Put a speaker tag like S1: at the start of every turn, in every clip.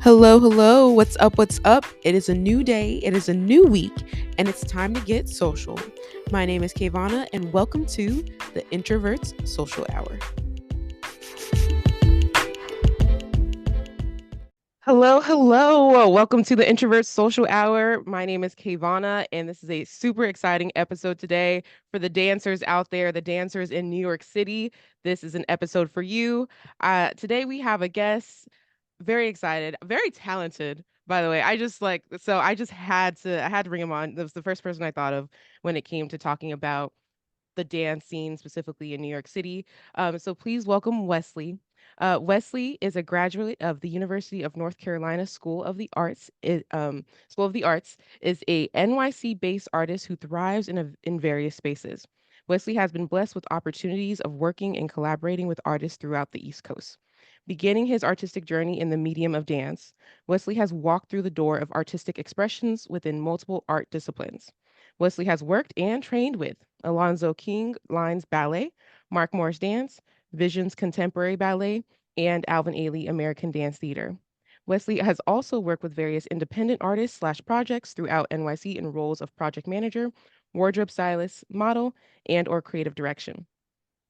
S1: Hello, hello. What's up? What's up? It is a new day, it is a new week, and it's time to get social. My name is Kavana, and welcome to the Introvert's Social Hour. Hello, hello. Welcome to the Introvert Social Hour. My name is Kavana, and this is a super exciting episode today for the dancers out there, the dancers in New York City. This is an episode for you. Today we have a guest, very excited, very talented, by the way. I just had to bring him on. That was the first person I thought of when it came to talking about the dance scene, specifically in New York City. So please welcome Wesley. Wesley is a graduate of the University of North Carolina School of the Arts. School of the Arts is a NYC-based artist who thrives in various spaces. Wesley has been blessed with opportunities of working and collaborating with artists throughout the East Coast. Beginning his artistic journey in the medium of dance, Wesley has walked through the door of artistic expressions within multiple art disciplines. Wesley has worked and trained with Alonzo King Lines Ballet, Mark Morris Dance, Visions Contemporary Ballet, and Alvin Ailey American Dance Theater. Wesley has also worked with various independent artists slash projects throughout NYC in roles of project manager, wardrobe stylist, model, and or creative direction.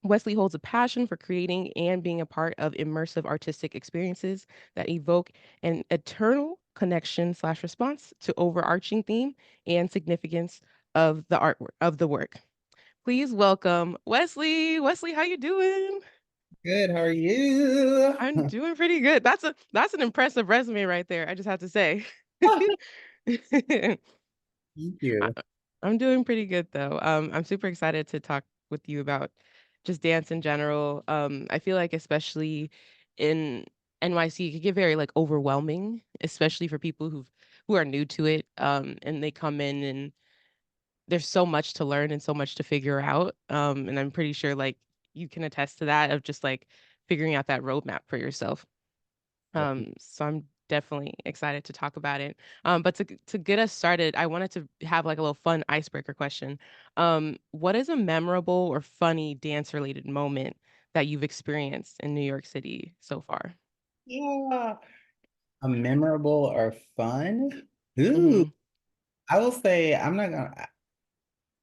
S1: Wesley holds a passion for creating and being a part of immersive artistic experiences that evoke an eternal connection slash response to overarching theme and significance of the artwork of the work. Please welcome Wesley. Wesley, how you doing?
S2: Good, how are you?
S1: I'm doing pretty good. That's an impressive resume right there. I just have to say.
S2: Thank
S1: I,
S2: you.
S1: I'm doing pretty good though. I'm super excited to talk with you about just dance in general. I feel like especially in NYC, it could get very like overwhelming, especially for people who are new to it. And they come in and there's so much to learn and so much to figure out. And I'm pretty sure like you can attest to that of just like figuring out that roadmap for yourself. So I'm definitely excited to talk about it. But to get us started, I wanted to have like a little fun icebreaker question. What is a memorable or funny dance related moment that you've experienced in New York City so far?
S2: Yeah. A memorable or fun? Ooh,
S1: Hmm.
S2: I will say I'm not gonna,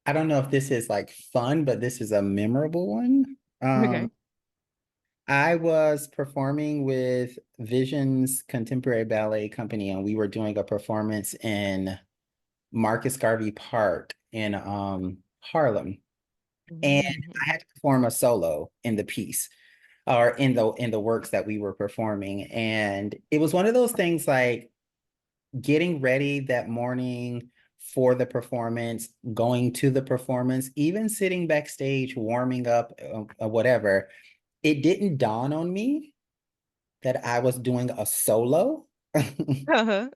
S2: I don't know if this is like fun, but this is a memorable one.
S1: Okay.
S2: I was performing with Visions Contemporary Ballet Company, and we were doing a performance in Marcus Garvey Park in Harlem. And
S1: Mhm.
S2: I had to perform a solo in the piece. Or in the works that we were performing. And it was one of those things like getting ready that morning for the performance, going to the performance, even sitting backstage, warming up, whatever. It didn't dawn on me that I was doing a solo.
S1: Uh-huh.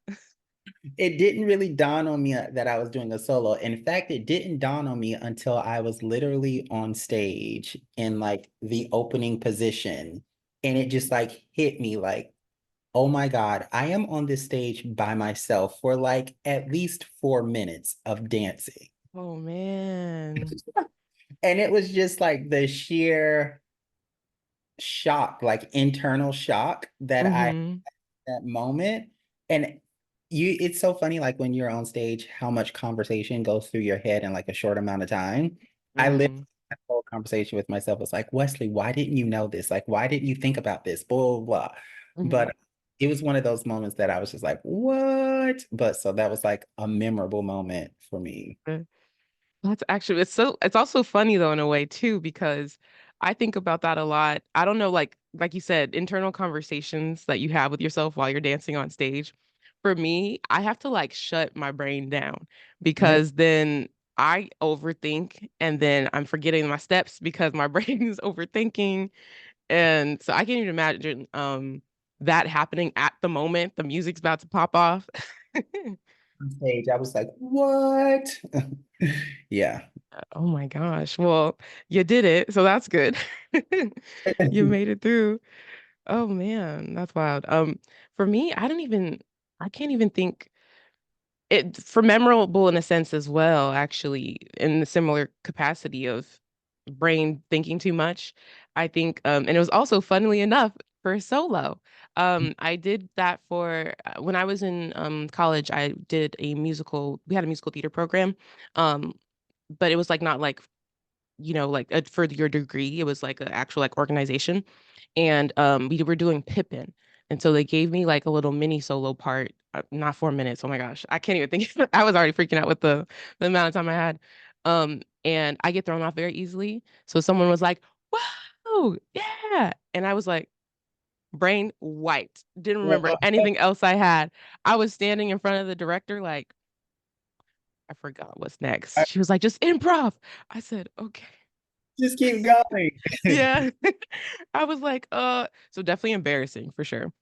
S2: It didn't really dawn on me that I was doing a solo. In fact, it didn't dawn on me until I was literally on stage in like the opening position. And it just like hit me like, oh my God, I am on this stage by myself for like at least 4 minutes of dancing.
S1: Oh man.
S2: And it was just like the sheer shock, like internal shock that I
S1: Hmm.
S2: that moment. And it's so funny, like when you're on stage, how much conversation goes through your head in like a short amount of time. I literally
S1: Hmm.
S2: had a whole conversation with myself. It's like, Wesley, why didn't you know this? Like, why didn't you think about this? Blah, blah, blah.
S1: Hmm.
S2: But it was one of those moments that I was just like, what? But so that was like a memorable moment for me.
S1: That's actually it's also funny though in a way too because I think about that a lot. I don't know like you said internal conversations that you have with yourself while you're dancing on stage. For me, I have to like shut my brain down because then I overthink and then I'm forgetting my steps because my brain is overthinking and so I can't even imagine that happening at the moment the music's about to pop off.
S2: On stage, I was like, what? Yeah.
S1: Oh my gosh. Well, you did it, so that's good. You made it through. Oh man, that's wild. For me, I can't even think it for memorable in a sense as well, actually, in the similar capacity of brain thinking too much. I think, and it was also funnily enough for solo. I did that for when I was in college. I did a musical. We had a musical theater program, um, but it was like not like like for your degree. It was like an actual like organization, and we were doing Pippin, and so they gave me like a little mini solo part. Not 4 minutes. Oh my gosh, I can't even think. I was already freaking out with the amount of time I had. And I get thrown off very easily. So someone was like, "Whoa, yeah," and I was like, brain wiped. Didn't remember
S2: Well,
S1: anything else I had. I was standing in front of the director like, I forgot what's next. She was like, "Just improv." I said, "Okay."
S2: just keep going.
S1: Yeah. I was like, so definitely embarrassing for sure.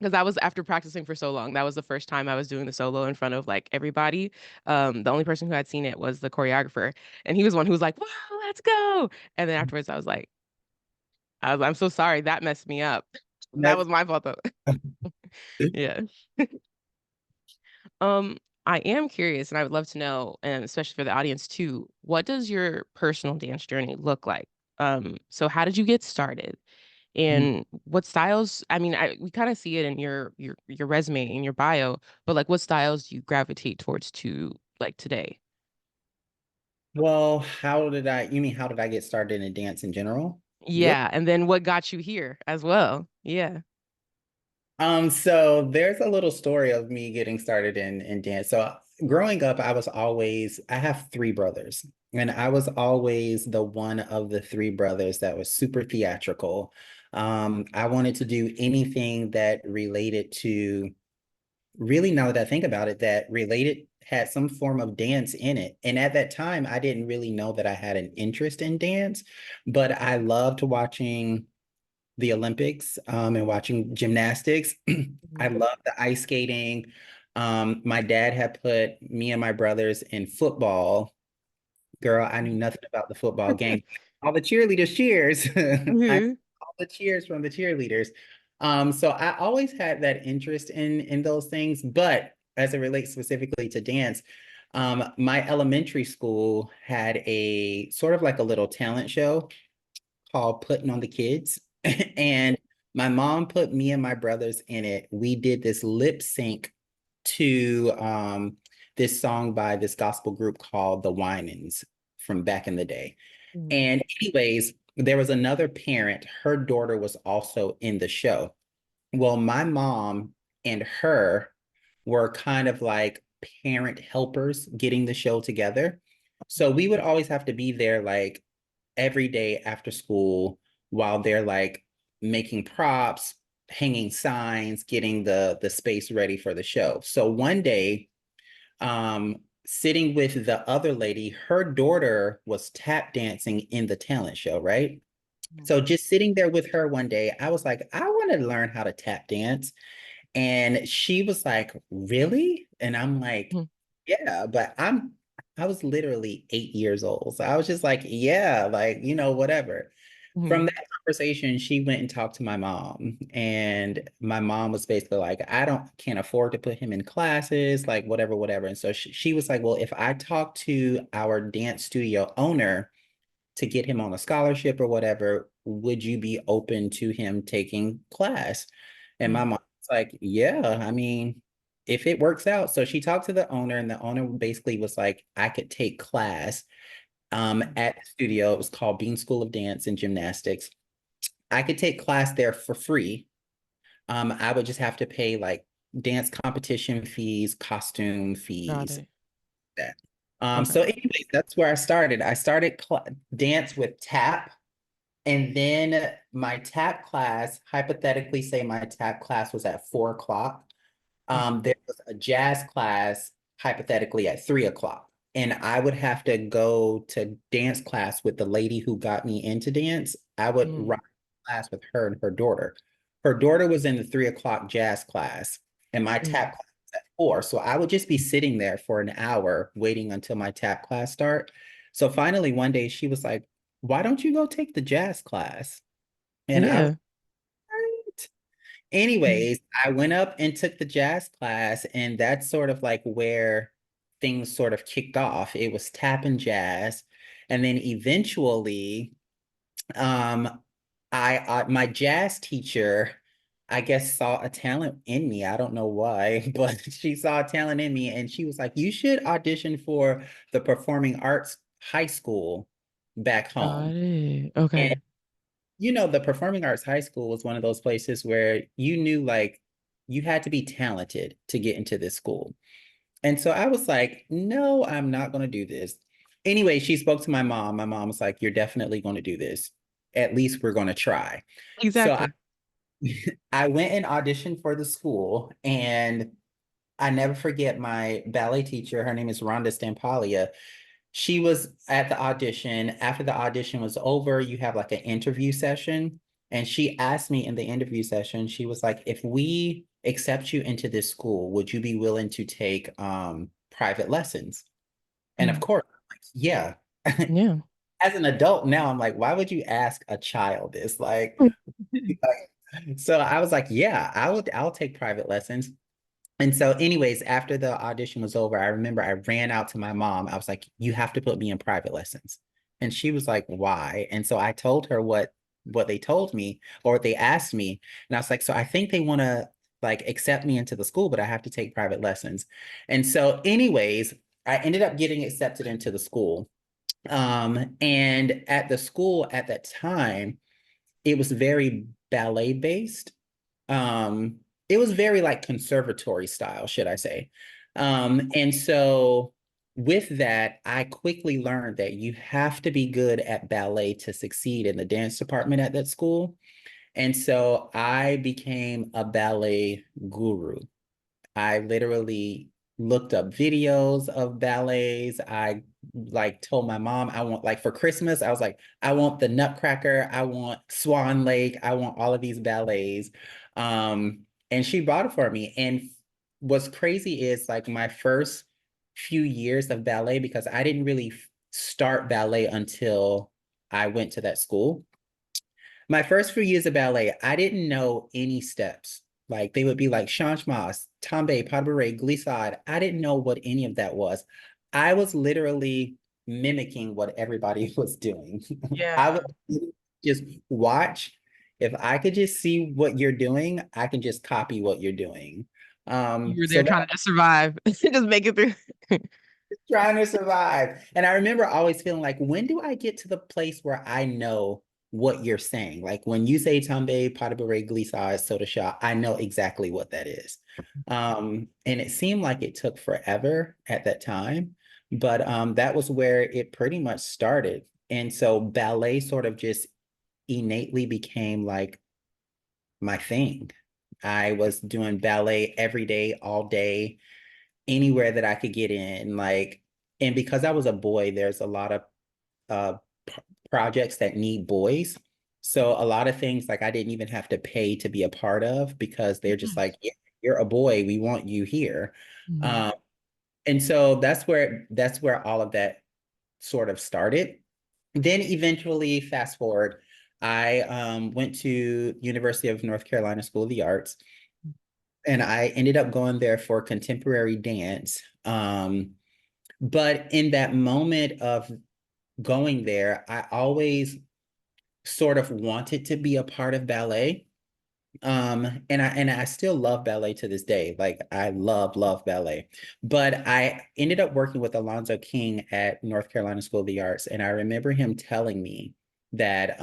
S1: Because that was after practicing for so long. That was the first time I was doing the solo in front of like everybody. The only person who had seen it was the choreographer. And he was one who was like, "Wow, let's go." And then afterwards I'm so sorry. That messed me up. That
S2: That's
S1: was my fault though. Yeah. Um, I am curious and I would love to know, and especially for the audience too, what does your personal dance journey look like? So how did you get started? And what styles, I mean, we kind of see it in your resume in your bio, but like what styles do you gravitate towards to like today?
S2: well, you mean how did I get started in dance in general? Yeah.
S1: Yeah, and then what got you here as well? Yeah.
S2: So there's a little story of me getting started in dance. So growing up, I have three brothers, and I was always the one of the three brothers that was super theatrical. I wanted to do anything that related to, really, now that I think about it, that related had some form of dance in it. And at that time, I didn't really know that I had an interest in dance, but I loved watching the Olympics and watching gymnastics. I
S1: Mhm.
S2: love the ice skating. My dad had put me and my brothers in football. Girl, I knew nothing about the football game. All the cheerleaders cheers. I
S1: Mhm.
S2: all the cheers from the cheerleaders. So I always had that interest in those things, but as it relates specifically to dance, my elementary school had a sort of like a little talent show called Putting on the Kids. And my mom put me and my brothers in it. We did this lip sync to this song by this gospel group called the Winans from back in the day.
S1: Mhm.
S2: And anyways, there was another parent, her daughter was also in the show. Well, my mom and her were kind of like parent helpers getting the show together. So we would always have to be there like every day after school while they're like making props, hanging signs, getting the space ready for the show. So one day, sitting with the other lady, her daughter was tap dancing in the talent show, right? So just sitting there with her one day, I was like, I want to learn how to tap dance. And she was like, really? And I'm like,
S1: Mhm.
S2: yeah, but I was literally 8 years old. So I was just like, yeah, like, whatever. From
S1: Mhm.
S2: that conversation, she went and talked to my mom. And my mom was basically like, can't afford to put him in classes, like whatever, whatever. And so she was like, well, if I talk to our dance studio owner, to get him on a scholarship or whatever, would you be open to him taking class? And my
S1: Mhm.
S2: mom was like, yeah, I mean, if it works out. So she talked to the owner, and the owner basically was like, I could take class at the studio. It was called Bean School of Dance and Gymnastics. I could take class there for free. I would just have to pay like dance competition fees, costume
S1: Got
S2: fees,
S1: it.
S2: that.
S1: Okay.
S2: So anyways, that's where I started. I started dance with tap. And then my tap class, hypothetically, say my tap class was at 4 o'clock. There was a jazz class, hypothetically, at 3 o'clock. And I would have to go to dance class with the lady who got me into dance. I would
S1: Mhm.
S2: ride class with her and her daughter. Her daughter was in the 3 o'clock jazz class, and my
S1: Mhm.
S2: tap class was at 4. So I would just be sitting there for an hour waiting until my tap class start. So finally, one day she was like, why don't you go take the jazz class? And I was
S1: Yeah.
S2: right.
S1: Mhm.
S2: Anyways, I went up and took the jazz class, and that's sort of like where things sort of kicked off. It was tap and jazz. And then eventually, um, my jazz teacher, I guess, saw a talent in me. I don't know why, but she saw a talent in me and she was like, you should audition for the performing arts high school back
S1: Got
S2: home.
S1: it.
S2: And
S1: Okay.
S2: the performing arts high school was one of those places where you knew like you had to be talented to get into this school. And so I was like, no, I'm not going to do this. Anyway, she spoke to my mom. My mom was like, you're definitely going to do this. At least we're going to try. So
S1: Exactly.
S2: I went and auditioned for the school, and I never forget my ballet teacher. Her name is Rhonda Stampalia. She was at the audition. After the audition was over, you have like an interview session. And she asked me in the interview session, she was like, if we accept you into this school, would you be willing to take private lessons? And of
S1: Mm.
S2: course, like, yeah.
S1: Yeah.
S2: As an adult now, I'm like, why would you ask a child this? So I was like, yeah, I'll take private lessons. And so, anyways, after the audition was over, I remember I ran out to my mom. I was like, you have to put me in private lessons. And she was like, why? And so I told her what they told me or what they asked me. And I was like, so I think they want to like accept me into the school, but I have to take private lessons. And so, anyways, I ended up getting accepted into the school. And at the school at that time, it was very ballet based. Um, it was very like conservatory style, should I say. And so with that, I quickly learned that you have to be good at ballet to succeed in the dance department at that school. And so I became a ballet guru. I literally looked up videos of ballets. I like told my mom I want like for Christmas, I was like, I want the Nutcracker, I want Swan Lake, I want all of these ballets. And she bought it for me. And what's crazy is like my first few years of ballet, because I didn't really start ballet until I went to that school. My first few years of ballet, I didn't know any steps. Like they would be like changements, tombe, pas de bourrée, glissade. I didn't know what any of that was. I was literally mimicking what everybody was doing. I
S1: Yeah.
S2: would just watch. If I could just see what you're doing, I can just copy what you're doing.
S1: You were
S2: So
S1: there trying to just survive, just make it through.
S2: trying to survive. And I remember always feeling like, when do I get to the place where I know what you're saying? Like when you say tombe, pas de bourrée, glissade, soda shot, I know exactly what that is. And it seemed like it took forever at that time, but that was where it pretty much started. And so ballet sort of just innately became like my thing. I was doing ballet every day, all day, anywhere that I could get in. Like, and because I was a boy, there's a lot of uh projects that need boys. So a lot of things like I didn't even have to pay to be a part of because they're just
S1: Nice.
S2: like, yeah, you're a boy, we want you here.
S1: Mhm.
S2: Um, and so that's where all of that sort of started. Then eventually, fast forward, I went to University of North Carolina School of the Arts, and I ended up going there for contemporary dance. But in that moment of going there, I always sort of wanted to be a part of ballet. And I still love ballet to this day. Like I love ballet. But I ended up working with Alonzo King at North Carolina School of the Arts, and I remember him telling me that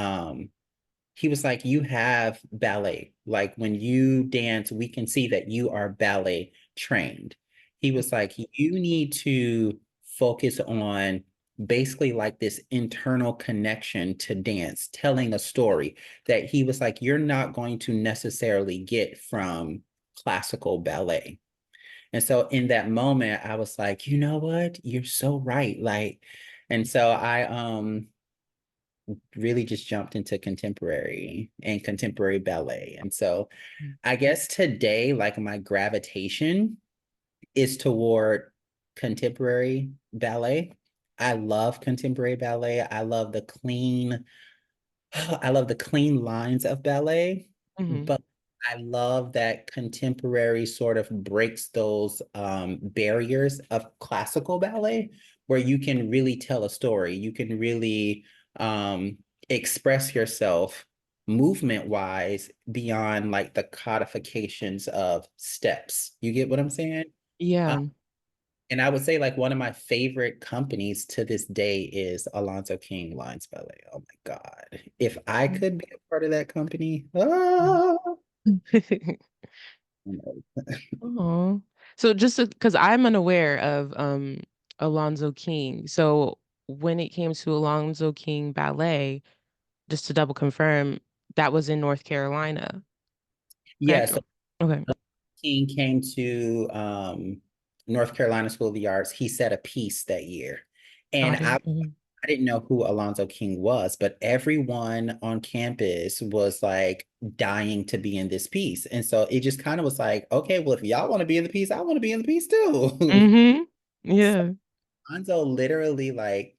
S2: he was like, you have ballet. Like when you dance, we can see that you are ballet trained. He was like, you need to focus on basically like this internal connection to dance, telling a story that he was like, you're not going to necessarily get from classical ballet. And so in that moment, I was like, you know what? You're so right. Like, and so I really just jumped into contemporary and contemporary ballet. And so I guess today, like my gravitation is toward contemporary ballet. I love contemporary ballet. I love the clean lines of ballet,
S1: Mhm.
S2: but I love that contemporary sort of breaks those barriers of classical ballet where you can really tell a story. You can really um, express yourself movement wise beyond like the codifications of steps. You get what I'm saying? Uh,
S1: Yeah.
S2: and I would say like one of my favorite companies to this day is Alonzo King Lines Ballet. Oh my God. If I could be a part of that company,
S1: Oh. So just because I'm unaware of Alonzo King. So when it came to Alonzo King Ballet, just to double confirm, that was in North Carolina,
S2: yeah,
S1: correct?
S2: so
S1: Okay.
S2: King came to North Carolina School of the Arts. He set a piece that year. And
S1: Got it. Mhm.
S2: I didn't know who Alonzo King was, but everyone on campus was like dying to be in this piece. And so it just kind of was like, okay, well, if y'all want to be in the piece, I want to be in the piece too.
S1: Mm-hmm.
S2: So
S1: Yeah.
S2: Alonzo literally like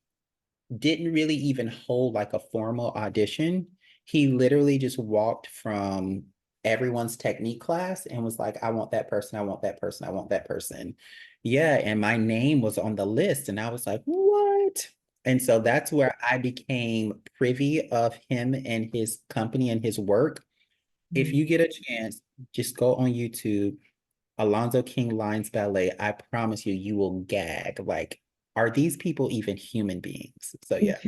S2: didn't really even hold like a formal audition. He literally just walked from everyone's technique class and was like, I want that person, I want that person, I want that person. Yeah, and my name was on the list, and I was like, what? And so that's where I became privy of him and his company and his work. If you get a chance, just go on YouTube, Alonzo King Lines Ballet. I promise you, you will gag. Like, are these people even human beings? So yeah.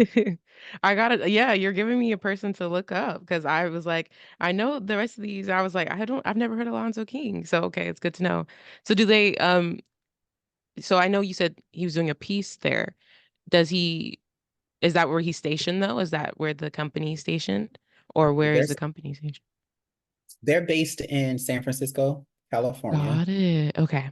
S1: I got it. Yeah, you're giving me a person to look up because I was like, I know the rest of these. I was like, I've never heard of Alonzo King. So okay, it's good to know. So do they so I know you said he was doing a piece there. Does he is that where he's stationed though? Is that where the company's stationed? Or where
S2: They're
S1: is the company stationed?
S2: they're based in San Francisco, California,
S1: Got it. Okay.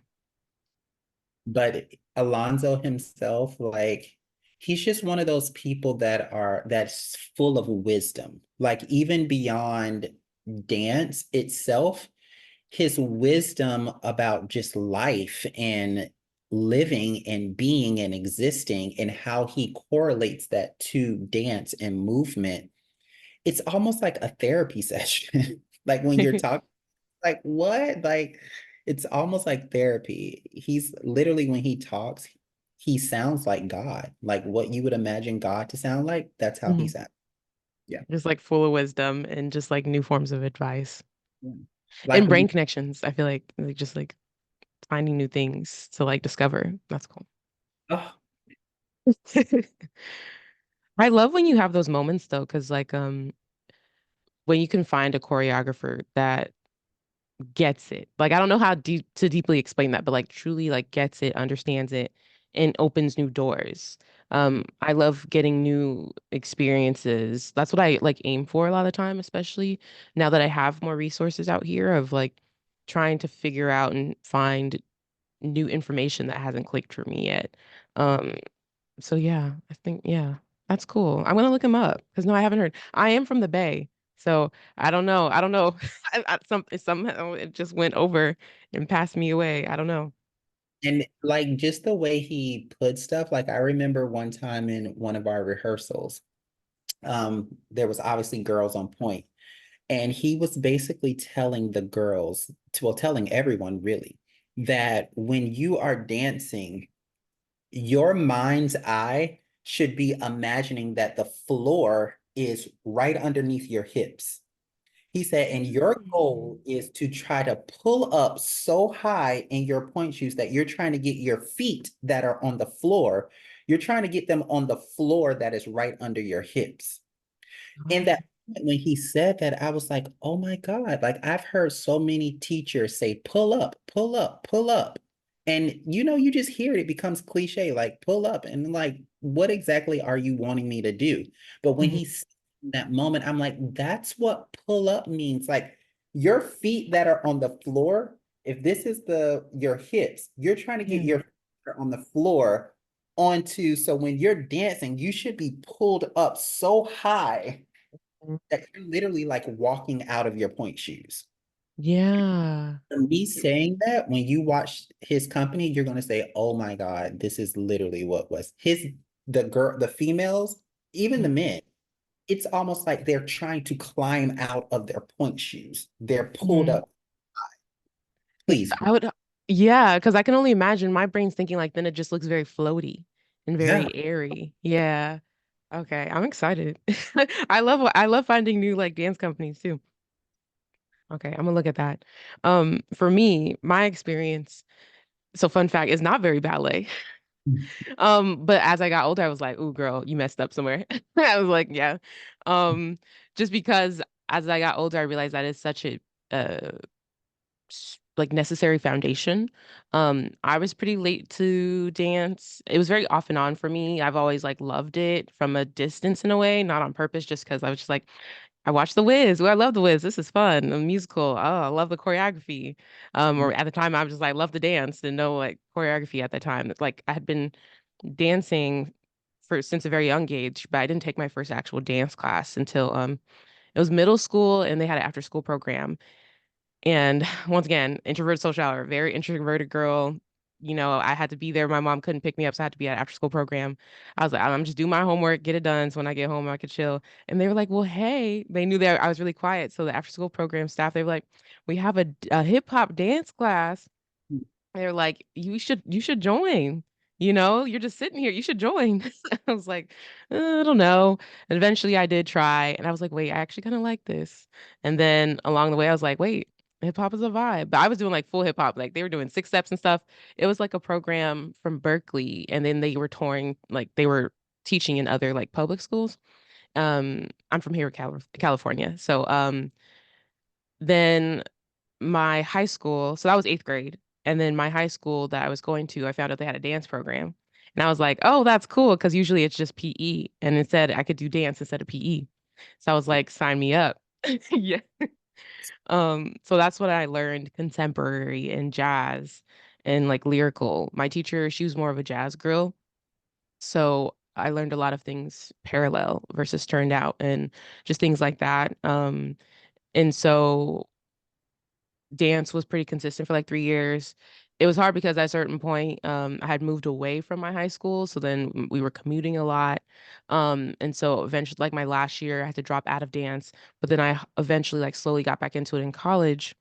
S2: but Alonzo himself, like he's just one of those people that's full of wisdom. Like even beyond dance itself, his wisdom about just life and living and being and existing and how he correlates that to dance and movement. It's almost like a therapy session. Like when you're talking like what? Like it's almost like therapy. He's literally when he talks, he sounds like God. Like what you would imagine God to sound like, that's how he
S1: Mhm.
S2: sounds. Yeah.
S1: Just like full of wisdom and just like new forms of advice
S2: Yeah. Like
S1: and
S2: when
S1: brain
S2: you
S1: connections. I feel like just like finding new things to like discover. That's cool.
S2: oh,
S1: I love when you have those moments though, because like when you can find a choreographer that gets it. Like I don't know how deep to deeply explain that, but like truly like gets it, understands it, and opens new doors. I love getting new experiences. That's what I like aim for a lot of the time, especially now that I have more resources out here of like trying to figure out and find new information that hasn't clicked for me yet. Um, so yeah, I think yeah, that's cool. I'm gonna look him up because no, I haven't heard. I am from the Bay, so I don't know. I don't know. Somehow it just went over and passed me away. I don't know.
S2: and like just the way he put stuff, like I remember one time in one of our rehearsals, there was obviously girls on point, and he was basically telling the girls, well, telling everyone really, that when you are dancing, your mind's eye should be imagining that the floor is right underneath your hips. He said, and your
S1: Mm.
S2: goal is to try to pull up so high in your point shoes that you're trying to get your feet that are on the floor, you're trying to get them on the floor that is right under your hips. In that moment when he said that, I was like, oh my God, like I've heard so many teachers say, pull up, pull up, pull up. And you just hear it, it becomes cliche, like pull up. And like, what exactly are you wanting me to do? But when
S1: Mhm.
S2: he said in that moment, I'm like, that's what pull up means. Like your feet that are on the floor, if this is your hips, you're trying to get
S1: Yeah.
S2: your feet on the floor onto, so when you're dancing, you should be pulled up so high that you're literally like walking out of your point shoes.
S1: Yeah.
S2: And me saying that, when you watch his company, you're gonna say, "Oh my God, this is literally what was the females, even the
S1: Mhm.
S2: men. It's almost like they're trying to climb out of their point shoes. They're pulled
S1: Mhm.
S2: up. Please,
S1: I would, yeah, because I can only imagine my brain's thinking like then it just looks very floaty and
S2: yeah.
S1: very airy. Yeah. Okay, I'm excited. I love finding new like dance companies too. Okay, I'm gonna look at that. For me, my experience, so fun fact, is not very ballet. But as I got older, I was like, "Ooh, girl, you messed up somewhere." I was like, "Yeah." Um, just because as I got older, I realized that is such a uh like necessary foundation. I was pretty late to dance. It was very off and on for me. I've always like loved it from a distance in a way, not on purpose, just because I was just like, I watched The Wiz. Ooh, I love The Wiz. This is fun. The musical. Oh, I love the choreography. Or at the time, I was just like, love the dance and know like choreography at the time. It's like I had been dancing for since a very young age, but I didn't take my first actual dance class until it was middle school and they had an after school program. And once again, introverted social hour, very introverted girl. You know, I had to be there. My mom couldn't pick me up, so I had to be at after school program. I was like, I'm just do my homework, get it done. So when I get home, I could chill. And they were like, well, hey, they knew that I was really quiet. So the after school program staff, they were like, we have a hip hop dance class. They're like, you should join. You know, you're just sitting here. You should join. I was like, I don't know. And eventually I did try, and I was like, wait, I actually kind of like this. And then along the way, I was like, wait, hip hop is a vibe. But I was doing like full hip hop. Like they were doing six steps and stuff. It was like a program from Berkeley, and then they were touring, like they were teaching in other like public schools. I'm from here, California. So then my high school, so that was eighth grade. And then my high school that I was going to, I found out they had a dance program. And I was like, oh, that's cool. Cause usually it's just PE. And instead I could do dance instead of PE. So I was like, sign me up. Yeah. So that's what I learned, contemporary and jazz and like lyrical. My teacher, she was more of a jazz girl. So I learned a lot of things parallel versus turned out and just things like that. And so dance was pretty consistent for like 3 years. It was hard because at a certain point, I had moved away from my high school, so then we were commuting a lot. And so eventually, like my last year, I had to drop out of dance, but then eventually like slowly got back into it in college.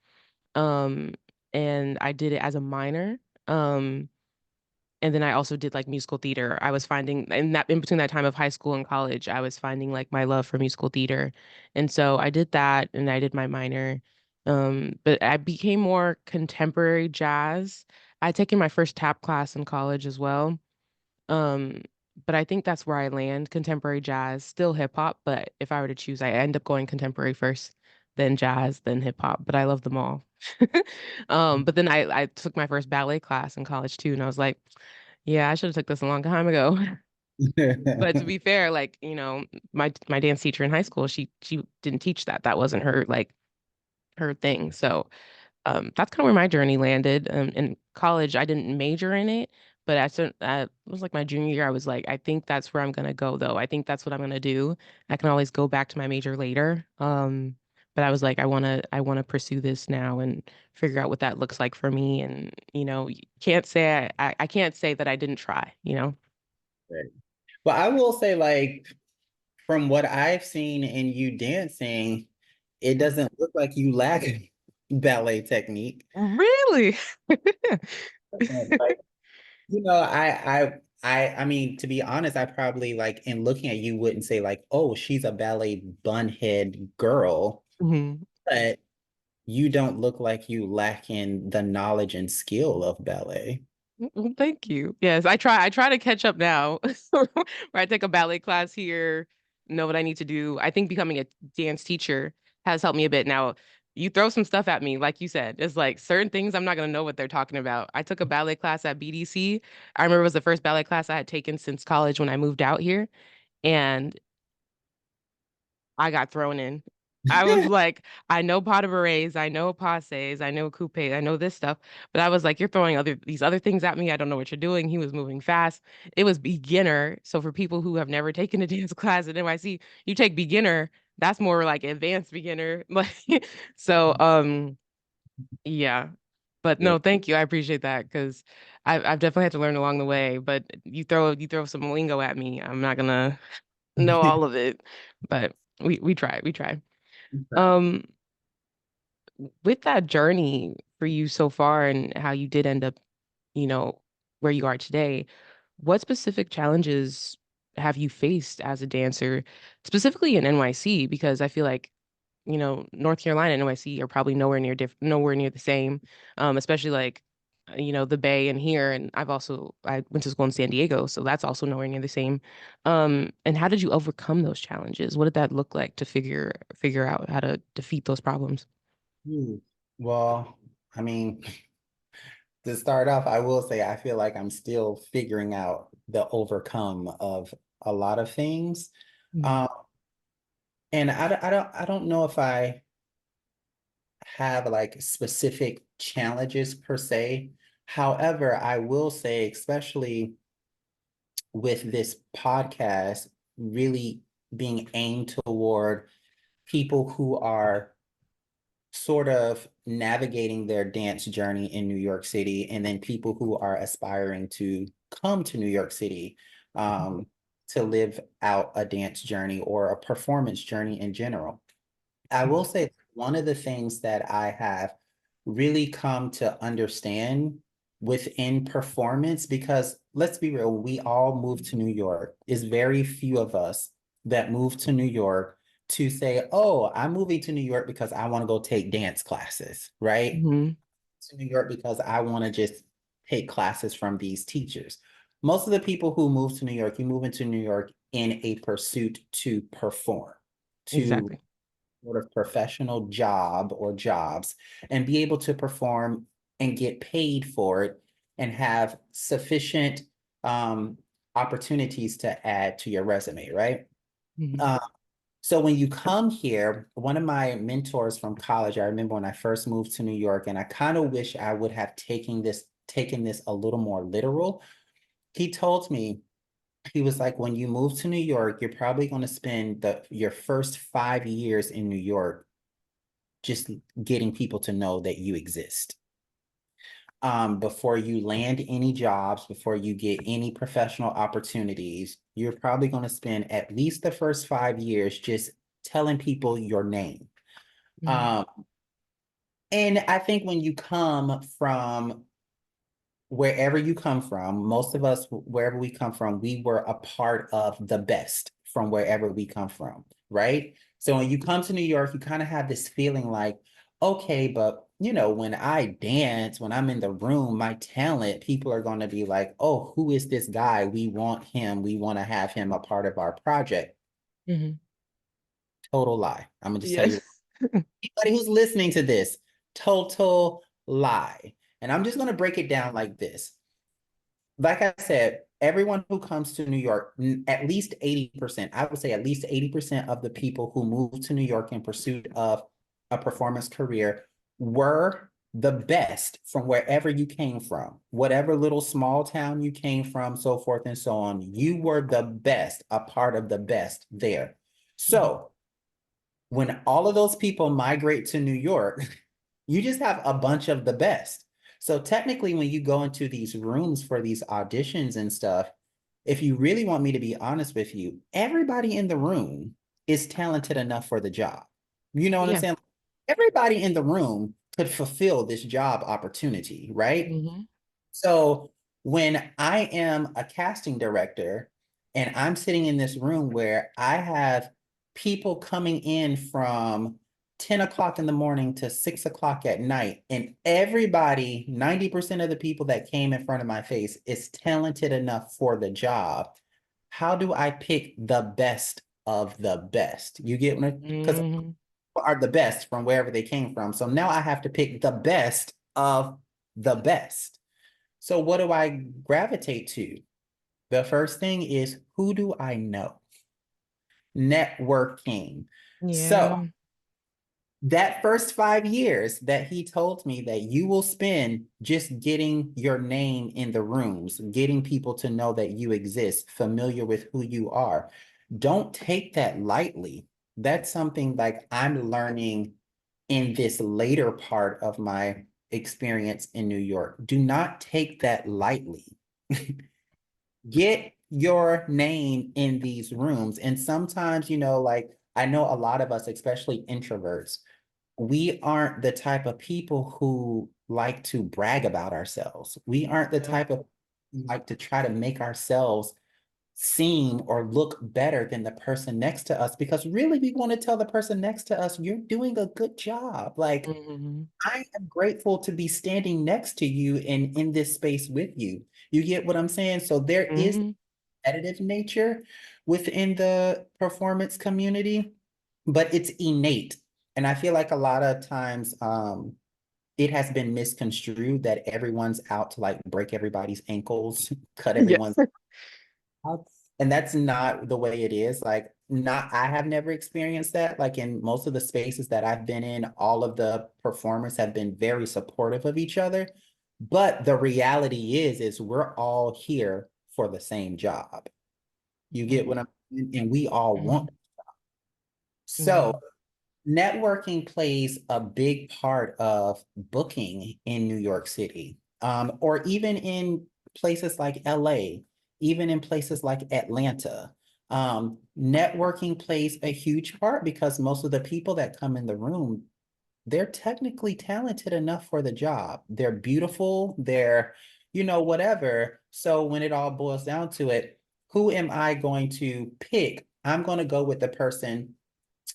S1: Um, and I did it as a minor. Um, and then I also did like musical theater. I was finding in between that time of high school and college, I was finding like my love for musical theater. And so I did that and I did my minor. But I became more contemporary jazz. I'd taken my first tap class in college as well. Um, but I think that's where I land, contemporary jazz, still hip hop, but if I were to choose, I end up going contemporary first, then jazz, then hip hop, but I love them all. But then I took my first ballet class in college too, and I was like, yeah, I should have took this a long time ago. But to be fair, like, you know, my dance teacher in high school, she didn't teach that. That wasn't her like her thing. So that's kind of where my journey landed. In college, I didn't major in it, but it was like my junior year. I was like, I think that's where I'm gonna go, though. I think that's what I'm gonna do. I can always go back to my major later. But I was like, I wanna pursue this now and figure out what that looks like for me. And you know, can't say I can't say that I didn't try. You know.
S2: Well, I will say, like, from what I've seen in you dancing, it doesn't look like you lack ballet technique.
S1: Really?
S2: Like, I mean, to be honest, I probably like in looking at you wouldn't say like, oh, she's a ballet bunhead girl,
S1: Mhm.
S2: but you don't look like you lack in the knowledge and skill of ballet.
S1: Well, thank you. Yes, I try to catch up now. Where I take a ballet class here, know what I need to do. I think becoming a dance teacher has helped me a bit. Now, you throw some stuff at me, like you said. It's like certain things I'm not gonna know what they're talking about. I took a ballet class at BDC. I remember it was the first ballet class I had taken since college when I moved out here. And I got thrown in. I was like, I know pas de bourrées, I know passes, I know coupes, I know this stuff, but I was like, you're throwing these other things at me. I don't know what you're doing. He was moving fast. It was beginner. So for people who have never taken a dance class at NYC, you take beginner. That's more like advanced beginner. Like, so yeah. But
S2: Yeah.
S1: no, thank you. I appreciate that because I've definitely had to learn along the way. But you throw some lingo at me, I'm not gonna know all of it. But we try, we try. Um, with that journey for you so far and how you did end up, you know, where you are today, what specific challenges have you faced as a dancer, specifically in NYC? Because I feel like, North Carolina and NYC are probably nowhere near the same, especially like, the Bay and here. And I went to school in San Diego, so that's also nowhere near the same. And how did you overcome those challenges? What did that look like to figure out how to defeat those problems?
S2: Hmm. Well, I mean, to start off, I will say I feel like I'm still figuring out the overcome of a lot of things.
S1: Mhm.
S2: Um, and I don't know if I have like specific challenges per se. However, I will say, especially with this podcast, really being aimed toward people who are sort of navigating their dance journey in New York City, and then people who are aspiring to come to New York City to live out a dance journey or a performance journey in general. I will say one of the things that I have really come to understand within performance, because let's be real, we all moved to New York. It's very few of us that move to New York to say, oh, I'm moving to New York because I want to go take dance classes, right?
S1: Hmm.
S2: To New York because I want to just take classes from these teachers. Most of the people who move to New York, you move into New York in a pursuit to perform, to
S1: Exactly.
S2: sort of professional job or jobs and be able to perform and get paid for it and have sufficient opportunities to add to your resume, right?
S1: Hmm.
S2: Uh, so when you come here, one of my mentors from college, I remember when I first moved to New York, and I kind of wish I would have taken this a little more literal. He told me, he was like, when you move to New York, you're probably going to spend your first 5 years in New York just getting people to know that you exist. Before you land any jobs, before you get any professional opportunities, you're probably going to spend at least the first 5 years just telling people your name.
S1: Hmm.
S2: Um, and I think when you come from wherever you come from, most of us, wherever we come from, we were a part of the best from wherever we come from, right? So when you come to New York, you kind of have this feeling like, okay, but when I dance, when I'm in the room, my talent, people are going to be like, oh, who is this guy? We want him. We want to have him a part of our project.
S1: Hmm.
S2: Total lie. I'm gonna just tell
S1: Yeah.
S2: you, anybody who's listening to this, total lie. And I'm just gonna break it down like this. Like I said, everyone who comes to New York, at least 80%, I would say at least 80% of the people who move to New York in pursuit of a performance career were the best from wherever you came from, whatever little small town you came from, so forth and so on. You were the best, a part of the best there.
S1: Hmm.
S2: So when all of those people migrate to New York, you just have a bunch of the best. So technically, when you go into these rooms for these auditions and stuff, if you really want me to be honest with you, everybody in the room is talented enough for the job. You know what I'm
S1: Yeah.
S2: saying? Everybody in the room could fulfill this job opportunity, right?
S1: Hmm.
S2: So when I am a casting director and I'm sitting in this room where I have people coming in from 10 o'clock in the morning to 6 o'clock at night, and everybody, 90% of the people that came in front of my face is talented enough for the job. How do I pick the best of the best? You get what? Because
S1: Hmm.
S2: are the best from wherever they came from. So now I have to pick the best of the best. So what do I gravitate to? The first thing is, who do I know? Networking. So
S1: Yeah.
S2: that first 5 years that he told me that you will spend just getting your name in the rooms, getting people to know that you exist, familiar with who you are. Don't take that lightly. That's something like I'm learning in this later part of my experience in New York. Do not take that lightly. Get your name in these rooms. And sometimes, like I know a lot of us, especially introverts, we aren't the type of people who like to brag about ourselves. We aren't the
S1: Yeah.
S2: type of like to try to make ourselves seem or look better than the person next to us because really we want to tell the person next to us, you're doing a good job. Like,
S1: Hmm.
S2: I am grateful to be standing next to you and in this space with you. You get what I'm saying? So there is
S1: Hmm.
S2: competitive nature within the performance community, but it's innate. And I feel like a lot of times it has been misconstrued that everyone's out to like break everybody's ankles, cut
S1: Yes.
S2: everyone's out. And that's not the way it is. Like, not, I have never experienced that. Like, in most of the spaces that I've been in, all of the performers have been very supportive of each other. But the reality is we're all here for the same job. You get what I'm saying? And we all
S1: Hmm.
S2: want. So
S1: Hmm.
S2: networking plays a big part of booking in New York City, or even in places like LA, even in places like Atlanta. Networking plays a huge part because most of the people that come in the room, they're technically talented enough for the job. They're beautiful, they're, whatever. So when it all boils down to it, who am I going to pick? I'm going to go with the person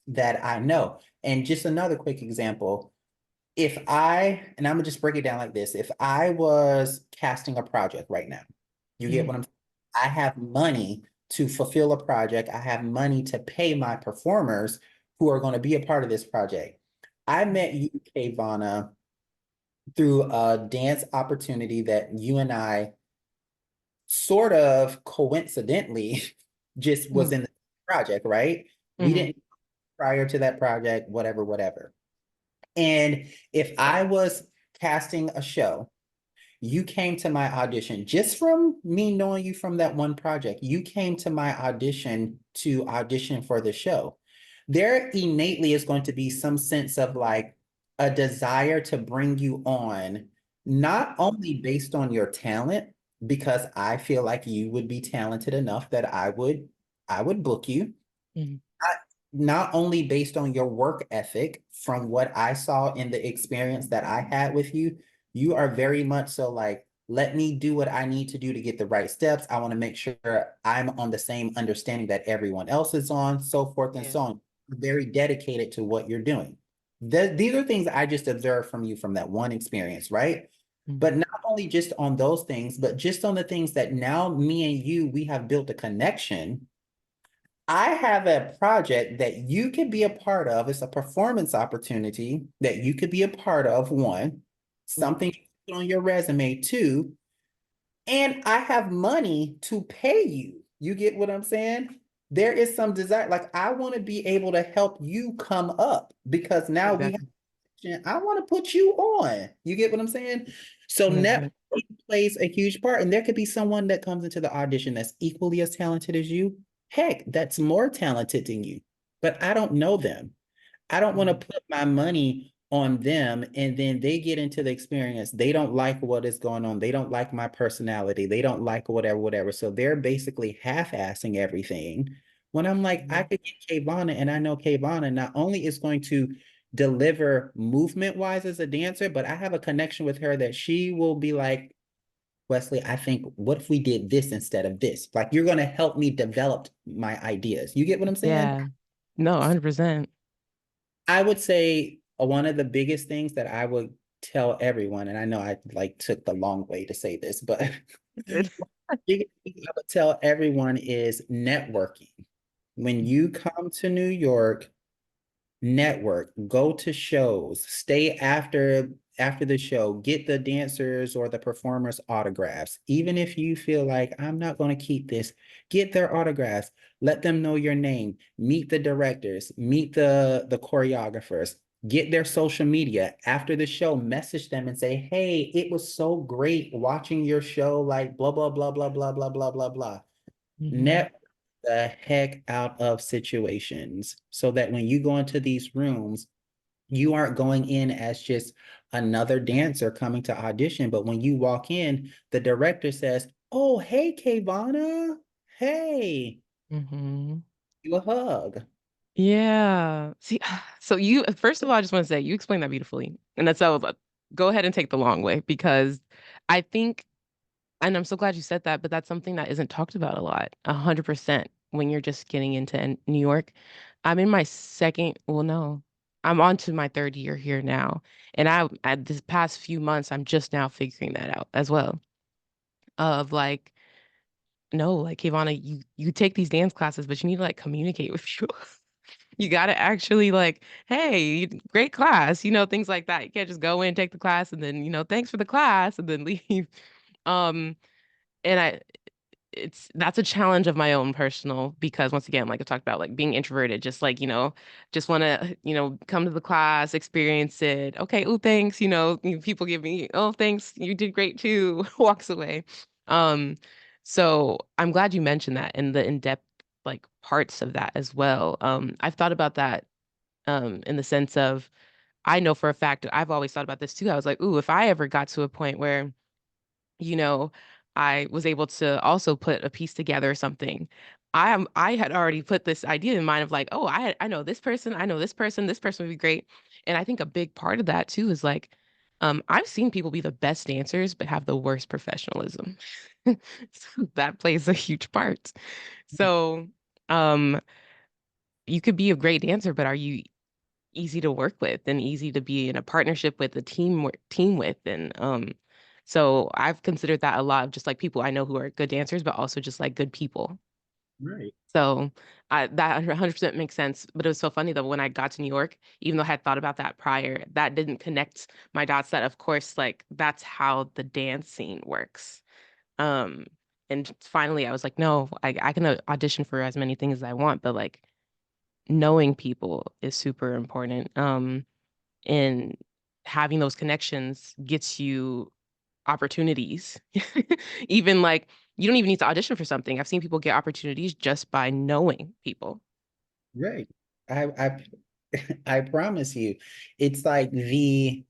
S2: that I know. And just another quick example, and I'm gonna just break it down like this. If I was casting a project right now, you get
S1: Hmm.
S2: what I'm saying? I have money to fulfill a project. I have money to pay my performers who are going to be a part of this project. I met you, Kavana, through a dance opportunity that you and I sort of coincidentally just was in the project, right? We
S1: Hmm.
S2: didn't prior to that project, whatever, whatever. And if I was casting a show, you came to my audition just from me knowing you from that one project. You came to my audition to audition for the show. There innately is going to be some sense of like a desire to bring you on, not only based on your talent, because I feel like you would be talented enough that I would book you,
S1: Hmm.
S2: not only based on your work ethic from what I saw in the experience that I had with you, you are very much so like, let me do what I need to do to get the right steps. I want to make sure I'm on the same understanding that everyone else is on, so forth and
S1: Yeah.
S2: so on. Very dedicated to what you're doing. These are things I just observed from you from that one experience, right? But
S1: Hmm.
S2: not only just on those things, but just on the things that now me and you, we have built a connection. I have a project that you could be a part of. It's a performance opportunity that you could be a part of, one, something you put on your resume, two, and I have money to pay you. You get what I'm saying? There is some desire, like I want to be able to help you come up because now we
S1: Exactly.
S2: have, I want to put you on. You get what I'm saying? So
S1: Yeah.
S2: networking plays a huge part, and there could be someone that comes into the audition that's equally as talented as you. Heck, that's more talented than you, but I don't know them. I don't want to
S1: Mhm.
S2: put my money on them and then they get into the experience. They don't like what is going on. They don't like my personality. They don't like whatever, whatever. So they're basically half-assing everything. When I'm like, I
S1: Mhm.
S2: could get Kavana and I know Kavana not only is going to deliver movement wise as a dancer, but I have a connection with her that she will be like, Wesley, I think, what if we did this instead of this? Like, you're going to help me develop my ideas. You get what I'm saying?
S1: Yeah. No, 100%.
S2: I would say one of the biggest things that I would tell everyone, and I know I like took the long way to say this, but
S1: Good.
S2: biggest thing I would tell everyone is networking. When you come to New York, network, go to shows, stay after the show, get the dancers or the performers autographs. Even if you feel like I'm not going to keep this, get their autographs, let them know your name, meet the directors, meet the choreographers, get their social media after the show, message them and say, "Hey, it was so great watching your show, like blah blah blah blah blah blah blah blah blah."
S1: Hmm.
S2: Net the heck out of situations so that when you go into these rooms, you aren't going in as just another dancer coming to audition. But when you walk in, the director says, "Oh, hey, Kavana. Hey,
S1: Hmm.
S2: you a hug."
S1: Yeah. See, so you, first of all, I just want to say you explained that beautifully. And that's how go ahead and take the long way because I think And I'm so glad you said that, but that's something that isn't talked about a lot. 100% when you're just getting into New York. I'm in my second, well, no, I'm on to my third year here now. And at this past few months, I'm just now figuring that out as well. Of like, no, like Ivana, you take these dance classes, but you need to like communicate with people. You got to actually like, hey, great class, things like that. You can't just go in, take the class, and then, thanks for the class, and then leave. Um, and that's a challenge of my own personal because once again, like I talked about, like being introverted, just like, just want to, come to the class, experience it. Okay, oh, thanks, people give me, oh, thanks, you did great too, walks away. Um, so I'm glad you mentioned that and the in-depth like parts of that as well. I've thought about that in the sense of I know for a fact, I've always thought about this too. I was like, ooh, if I ever got to a point where you know, I was able to also put a piece together or something. I had already put this idea in mind of like, oh, I know this person, I know this person would be great. And I think a big part of that too is like, I've seen people be the best dancers but have the worst professionalism. So that plays a huge part. So, um, you could be a great dancer, but are you easy to work with and easy to be in a partnership with, a team with? And so I've considered that a lot of just like people I know who are good dancers, but also just like good people.
S2: Right.
S1: So that 100% makes sense. But it was so funny though when I got to New York, even though I had thought about that prior, that didn't connect my dots. That of course, like that's how the dance scene works. Um, and finally, I was like, no, I can audition for as many things as I want, but like knowing people is super important. And having those connections gets you opportunities. Even like you don't even need to audition for something. I've seen people get opportunities just by knowing people.
S2: Right. I I promise you, it's like the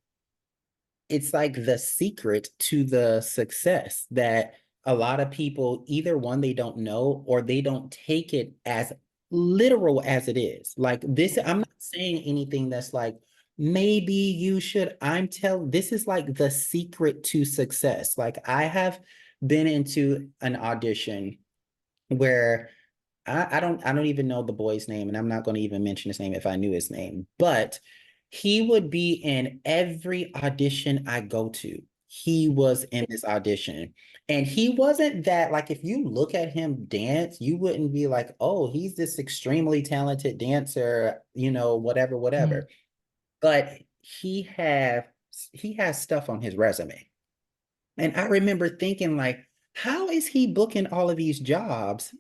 S2: secret to the success that a lot of people either one they don't know or they don't take it as literal as it is. Like this, I'm not saying anything that's like maybe you should. This is like the secret to success. Like I have been into an audition where I don't even know the boy's name, and I'm not going to even mention his name if I knew his name, but he would be in every audition I go to. He was in this audition. And he wasn't that, like, if you look at him dance, you wouldn't be like, oh, he's this extremely talented dancer, whatever,
S1: Mhm.
S2: whatever. But he has stuff on his resume. And I remember thinking, like, how is he booking all of these jobs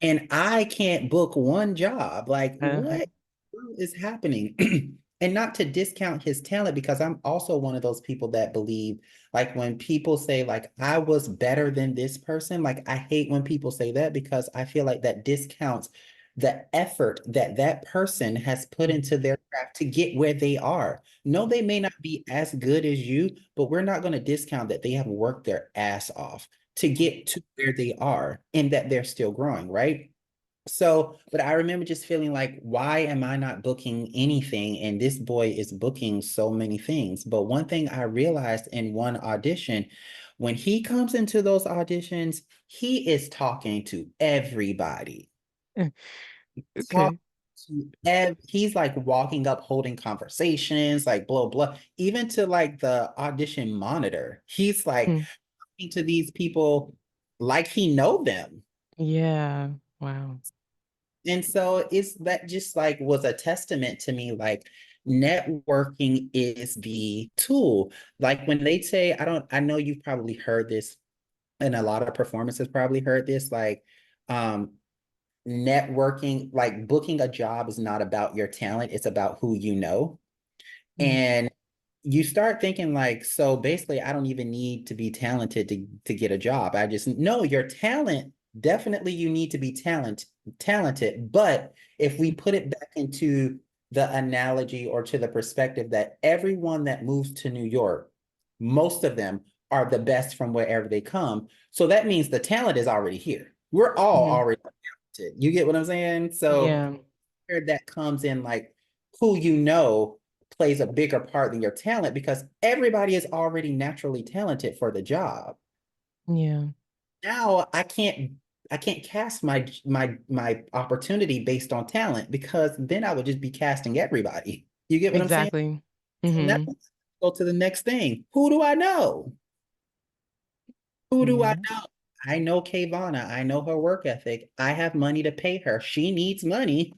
S2: and I can't book one job? Like,
S1: Uh-huh.
S2: what is happening? And not to discount his talent, because I'm also one of those people that believe, like, when people say, like, I was better than this person, like, I hate when people say that because I feel like that discounts the effort that that person has put
S1: Mhm.
S2: into their craft to get where they are. No, they may not be as good as you, but we're not going to discount that they have worked their ass off to get to where they are and that they're still growing, right? So, but I remember just feeling like, why am I not booking anything? And this boy is booking so many things. But one thing I realized in one audition, when he comes into those auditions, he is talking to everybody. Talk
S1: Okay.
S2: he's like walking up, holding conversations, like blah, blah, even to like the audition monitor. He's like
S1: Mm.
S2: talking to these people like he know them.
S1: Yeah. Wow.
S2: And so it's that just like was a testament to me, like networking is the tool. Like when they say, I know you've probably heard this and a lot of performances probably heard this, like um networking, like booking a job is not about your talent, it's about who you know.
S1: Mm.
S2: And you start thinking like, so basically, I don't even need to be talented to get a job. I just know your talent. Definitely, you need to be talented. But if we put it back into the analogy or to the perspective that everyone that moves to New York, most of them are the best from wherever they come. So that means the talent is already here. We're all
S1: Mhm.
S2: already talented. You get what I'm saying? So
S1: Yeah.
S2: where that comes in, like who you know plays a bigger part than your talent because everybody is already naturally talented for the job.
S1: Yeah.
S2: Now I can't cast my opportunity based on talent because then I would just be casting everybody. You get what I'm saying?
S1: Exactly.
S2: So now
S1: Mm-hmm.
S2: go to the next thing. Who do I know? Who do I
S1: Yeah.
S2: know? I know Kayvana. I know her work ethic. I have money to pay her. She needs money.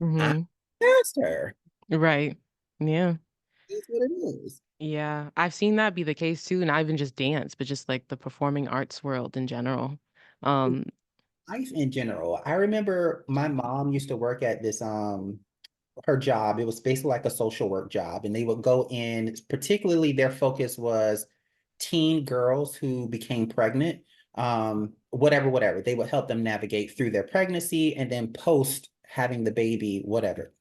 S2: I
S1: Mm-hmm.
S2: cast her.
S1: Right. Yeah.
S2: That's what it is.
S1: Yeah. I've seen that be the case too, not even just dance, but just like the performing arts world in general. Um,
S2: Life in general. I remember my mom used to work at this her job. It was basically like a social work job, and they would go in, particularly their focus was teen girls who became pregnant. Whatever. They would help them navigate through their pregnancy and then post having the baby, whatever.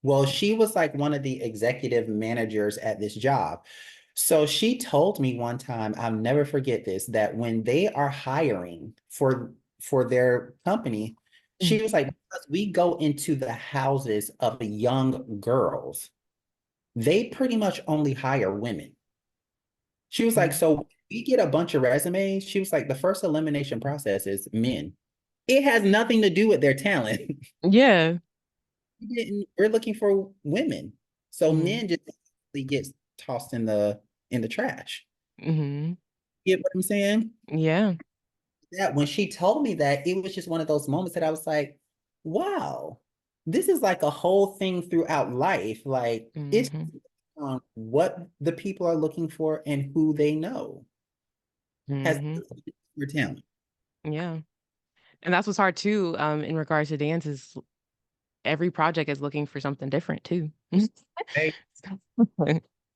S2: Well, she was like one of the executive managers at this job. So she told me one time, I'll never forget this, that when they are hiring for their company,
S1: mm,
S2: she was like, because we go into the houses of the young girls, they pretty much only hire women. She was like,
S1: mm.
S2: so we get a bunch of resumes. She was like, the first elimination process is men. It has nothing to do with their talent.
S1: Yeah.
S2: We're looking for women. So
S1: Mm-hmm.
S2: men just gets tossed in the trash.
S1: Mm-hmm.
S2: You get what I'm saying?
S1: Yeah.
S2: That when she told me that, it was just one of those moments that I was like, wow, this is like a whole thing throughout life. Like it's
S1: Mm-hmm.
S2: what the people are looking for and who they know has
S1: Mm-hmm.
S2: your talent.
S1: Yeah. And that's what's hard too, in regards to dance is every project is looking for something different too.
S2: Right?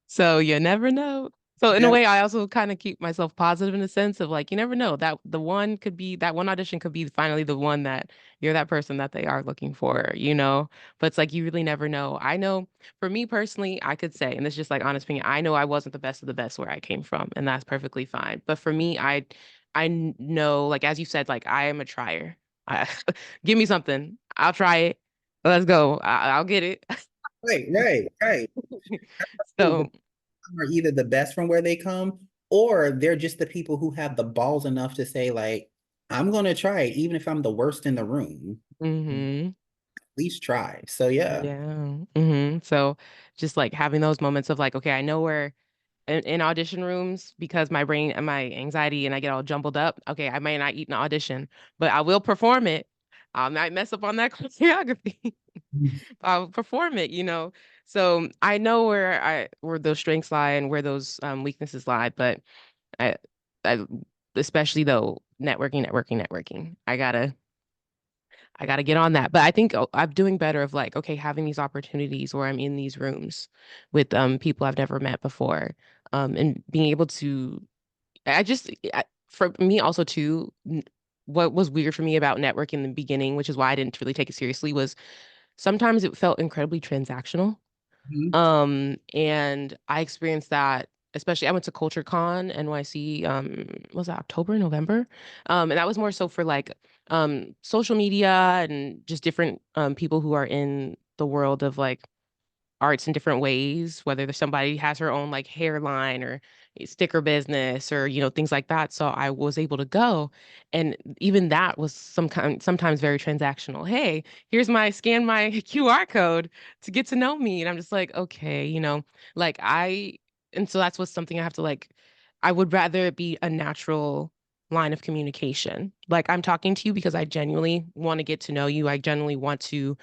S1: So you never know. So in a
S2: Never.
S1: way, I also kind of keep myself positive in the sense of like, you never know that the one could be that one audition could be finally the one that you're that person that they are looking for, you know? But it's like you really never know. I know for me personally, I could say, and this is just like honest opinion, I know I wasn't the best of the best where I came from, and that's perfectly fine. But for me, know, like as you said, like I am a trier. I, give me something. I'll try it. Let's go. I'll get it.
S2: Right.
S1: So,
S2: Are either the best from where they come, or they're just the people who have the balls enough to say, like, I'm gonna try it, even if I'm the worst in the room. At
S1: hmm
S2: least try. So yeah.
S1: yeah. So just like having those moments of like, okay, I know where in audition rooms because my brain and my anxiety and I get all jumbled up. Okay, I might not eat an audition, but I will perform it. I might mess up on that choreography. I'll perform it, you know. So I know where those strengths lie and where those weaknesses lie, but I I especially though networking. I gotta get on that. But I think I'm doing better of like, okay, having these opportunities where I'm in these rooms with people I've never met before. And being able to for me also too, what was weird for me about networking in the beginning, which is why I didn't really take it seriously, was sometimes it felt incredibly transactional.
S2: Mhm.
S1: And I experienced that, especially I went to Culture Con NYC, was that October, November? And that was more so for like social media and just different people who are in the world of like arts in different ways, whether there's somebody has her own like hairline or a sticker business or things like that. So I was able to go, and even that was sometimes very transactional. Hey, here's my scan my QR code to get to know me, and I'm just like, okay, like and so that's what's something I have to like. I would rather it be a natural line of communication. Like I'm talking to you because I genuinely want to get to know you. I genuinely want to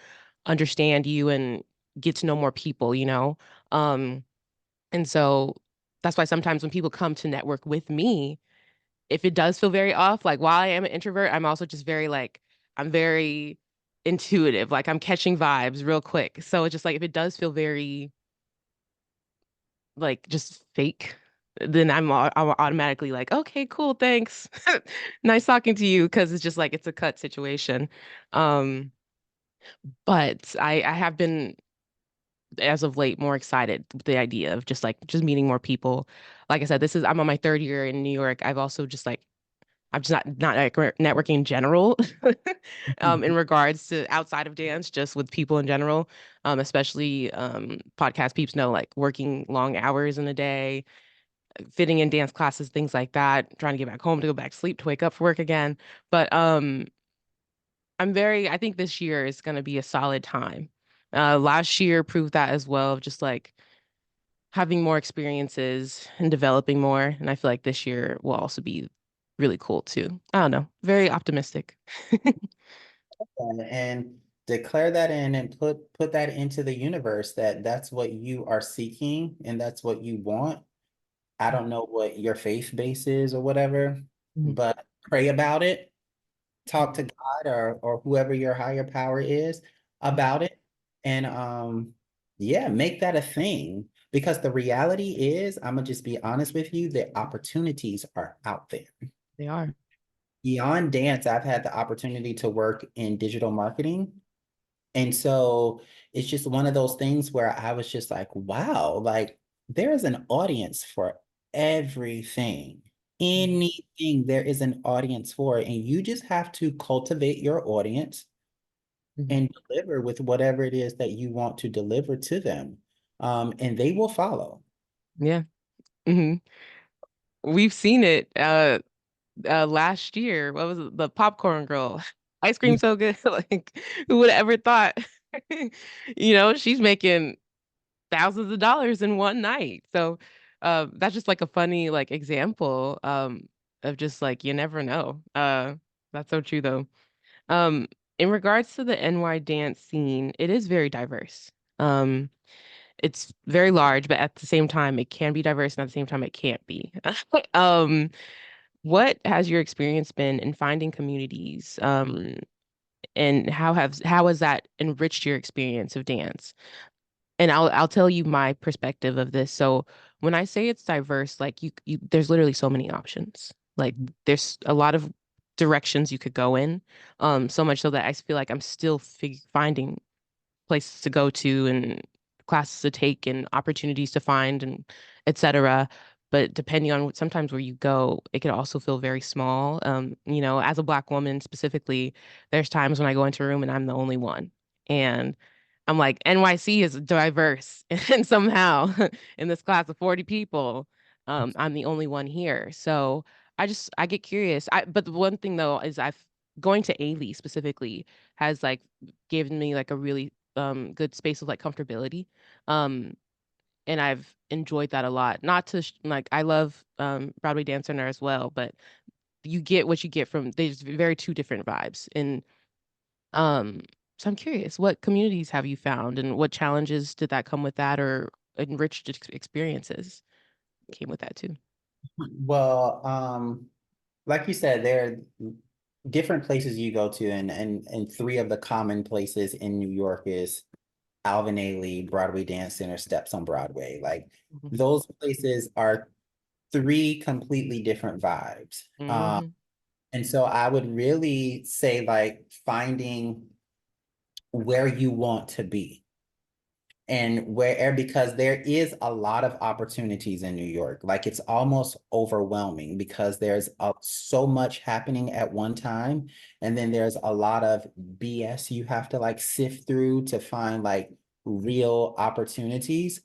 S1: understand you and get to know more people, you know? Um, and so that's why sometimes when people come to network with me, if it does feel very off, like while I am an introvert, I'm also just very like, I'm very intuitive. Like I'm catching vibes real quick. So it's just like if it does feel very like just fake, then I'm automatically like, okay, cool, thanks. Nice talking to you. Cause it's just like it's a cut situation. Um, but I have been as of late more excited with the idea of just meeting more people. Like I said, I'm on my third year in New York. I've also just like I'm just not like networking in general, in regards to outside of dance, just with people in general. Especially podcast peeps know like working long hours in a day. fitting in dance classes, things like that, trying to get back home to go back to sleep to wake up for work again. But I think this year is going to be a solid time. Last year proved that as well, of just like having more experiences and developing more. And I feel like this year will also be really cool too. I don't know, very optimistic.
S2: And declare that in and put that into the universe that that's what you are seeking and that's what you want. I don't know what your faith base is or whatever,
S1: Mhm.
S2: but pray about it. Talk to God or whoever your higher power is about it. And yeah, make that a thing. Because the reality is, I'm gonna just be honest with you, the opportunities are out there.
S1: They are.
S2: Beyond dance, I've had the opportunity to work in digital marketing. And so it's just one of those things where I was just like, wow, like there is an audience for everything.
S1: Mhm.
S2: Anything there is an audience for, and you just have to cultivate your audience
S1: Mhm.
S2: and deliver with whatever it is that you want to deliver to them. And they will follow.
S1: Yeah. Hmm. We've seen it last year. What was it? The popcorn girl. Ice cream so good. Like, who would have ever thought? She's making thousands of dollars in one night. So that's just like a funny like example of just like you never know. That's so true though. Um in regards to the NY dance scene, it is very diverse. Um it's very large, but at the same time it can be diverse and at the same time it can't be. Um what has your experience been in finding communities? And how has that enriched your experience of dance? And I'll tell you my perspective of this. So when I say it's diverse, like you there's literally so many options. Like there's a lot of directions you could go in. So much so that I feel like I'm still finding places to go to and classes to take and opportunities to find and etc. But depending on sometimes where you go, it can also feel very small. As a Black woman specifically, there's times when I go into a room and I'm the only one. And I'm like, NYC is diverse. And somehow in this class of 40 people, I'm the only one here. So I get curious. But the one thing though is I've going to Ailey specifically has like given me like a really good space of like comfortability. Um and I've enjoyed that a lot. Not to like I love Broadway Dance Center as well, but you get what you get from there's very two different vibes. And um so I'm curious, what communities have you found and what challenges did that come with that or enriched experiences came with that too?
S2: Well, like you said, there are different places you go to, and three of the common places in New York is Alvin Ailey, Broadway Dance Center, Steps on Broadway. Like
S1: Mhm.
S2: those places are three completely different vibes.
S1: Mhm.
S2: And so I would really say like finding where you want to be and where because there is a lot of opportunities in New York. Like it's almost overwhelming because there's so much happening at one time, and then there's a lot of BS you have to like sift through to find like real opportunities.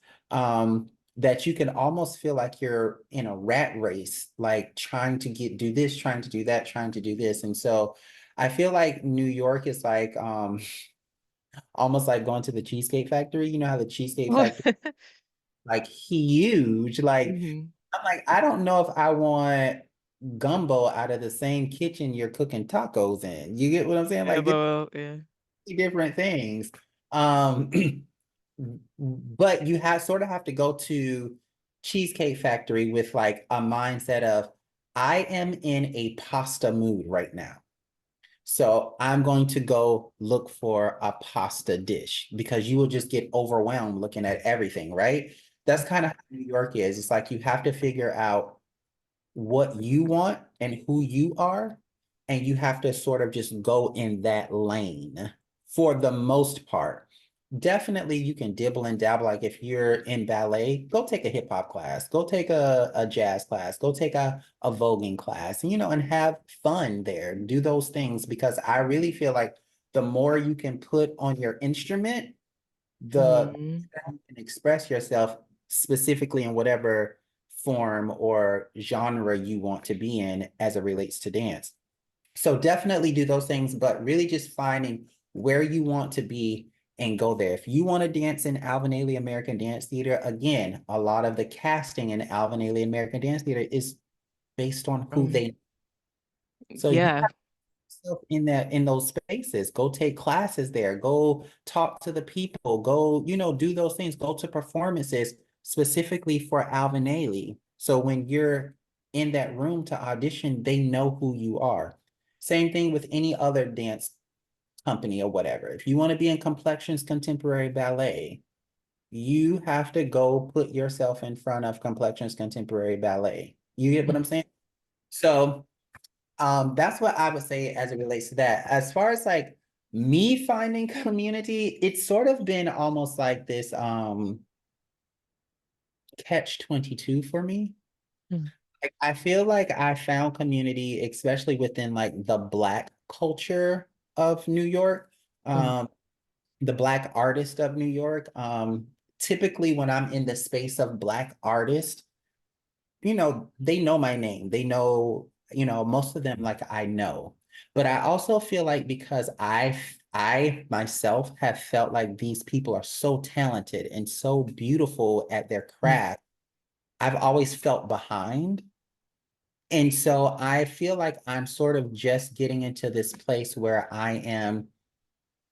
S2: That you can almost feel like you're in a rat race, like trying to do this, trying to do that, trying to do this. And so I feel like New York is like almost like going to the Cheesecake Factory. You know how the Cheesecake Factory like huge. Like
S1: Mhm.
S2: I'm like, I don't know if I want gumbo out of the same kitchen you're cooking tacos in. You get what I'm saying?
S1: Yeah,
S2: Like
S1: yeah.
S2: different things. Um, but you have sort of have to go to Cheesecake Factory with like a mindset of I am in a pasta mood right now. So I'm going to go look for a pasta dish because you will just get overwhelmed looking at everything, right? That's kind of how New York is. It's like you have to figure out what you want and who you are, and you have to sort of just go in that lane for the most part. Definitely, you can dibble and dabble. Like if you're in ballet, go take a hip hop class, go take a jazz class, go take a voguing class, and have fun there. Do those things because I really feel like the more you can put on your instrument, the
S1: Mhm.
S2: you can express yourself specifically in whatever form or genre you want to be in as it relates to dance. So definitely do those things, but really just finding where you want to be and go there. If you want to dance in Alvin Ailey American Dance Theater, again, a lot of the casting in Alvin Ailey American Dance Theater is based on who
S1: Mm,
S2: they. So you
S1: yeah.
S2: yourself in those spaces. Go take classes there. Go talk to the people. Go, do those things. Go to performances specifically for Alvin Ailey. So when you're in that room to audition, they know who you are. Same thing with any other dance company or whatever. If you want to be in Complexions Contemporary Ballet, you have to go put yourself in front of Complexions Contemporary Ballet. You get what I'm
S1: Mm,
S2: saying? So that's what I would say as it relates to that. As far as like me finding community, it's sort of been almost like this catch 22 for me.
S1: mm,
S2: Like, I feel like I found community, especially within like the Black culture of New York,
S1: mm,
S2: um, the Black artist of New York. Typically when I'm in the space of Black artists, they know my name. They know, most of them like I know. But I also feel like because I myself have felt like these people are so talented and so beautiful at their
S1: mm,
S2: craft, I've always felt behind. And so I feel like I'm sort of just getting into this place where I am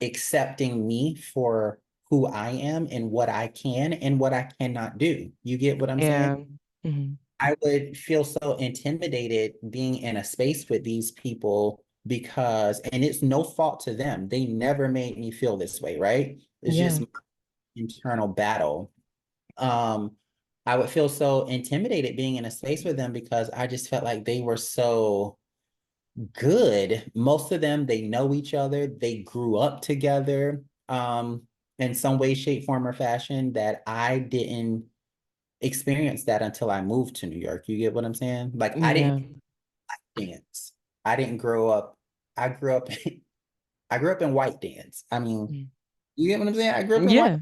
S2: accepting me for who I am and what I can and what I cannot do. You get what I'm saying?
S1: yeah. Mhm.
S2: I would feel so intimidated being in a space with these people because, and it's no fault to them. They never made me feel this way, right? It's just
S1: Yeah.
S2: my internal battle. Um, I would feel so intimidated being in a space with them because I just felt like they were so good. Most of them, they know each other. They grew up together, in some way, shape, form, or fashion that I didn't experience that until I moved to New York. You get what I'm saying? Like I didn't
S1: Yeah.
S2: dance. I didn't grow up. I grew up. I grew up in white dance. I mean,
S1: Mm.
S2: you get what I'm saying? I grew up in white.
S1: Yeah.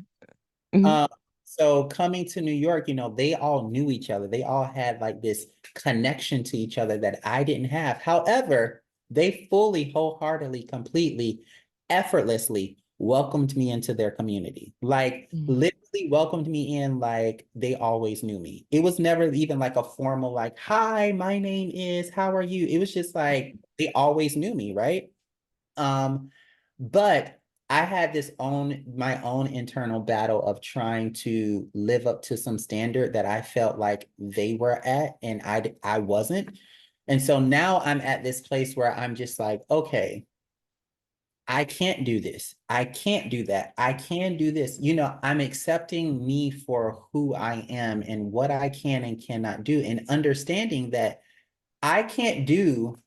S1: Mhm.
S2: Uh, so coming to New York, they all knew each other. They all had like this connection to each other that I didn't have. However, they fully, wholeheartedly, completely, effortlessly welcomed me into their community. Like
S1: Mm,
S2: literally welcomed me in like they always knew me. It was never even like a formal like, "Hi, my name is, how are you?" It was just like they always knew me, right? Um, but I had my own internal battle of trying to live up to some standard that I felt like they were at and I wasn't. And so now I'm at this place where I'm just like, okay, I can't do this. I can't do that. I can do this. I'm accepting me for who I am and what I can and cannot do, and understanding that I can't do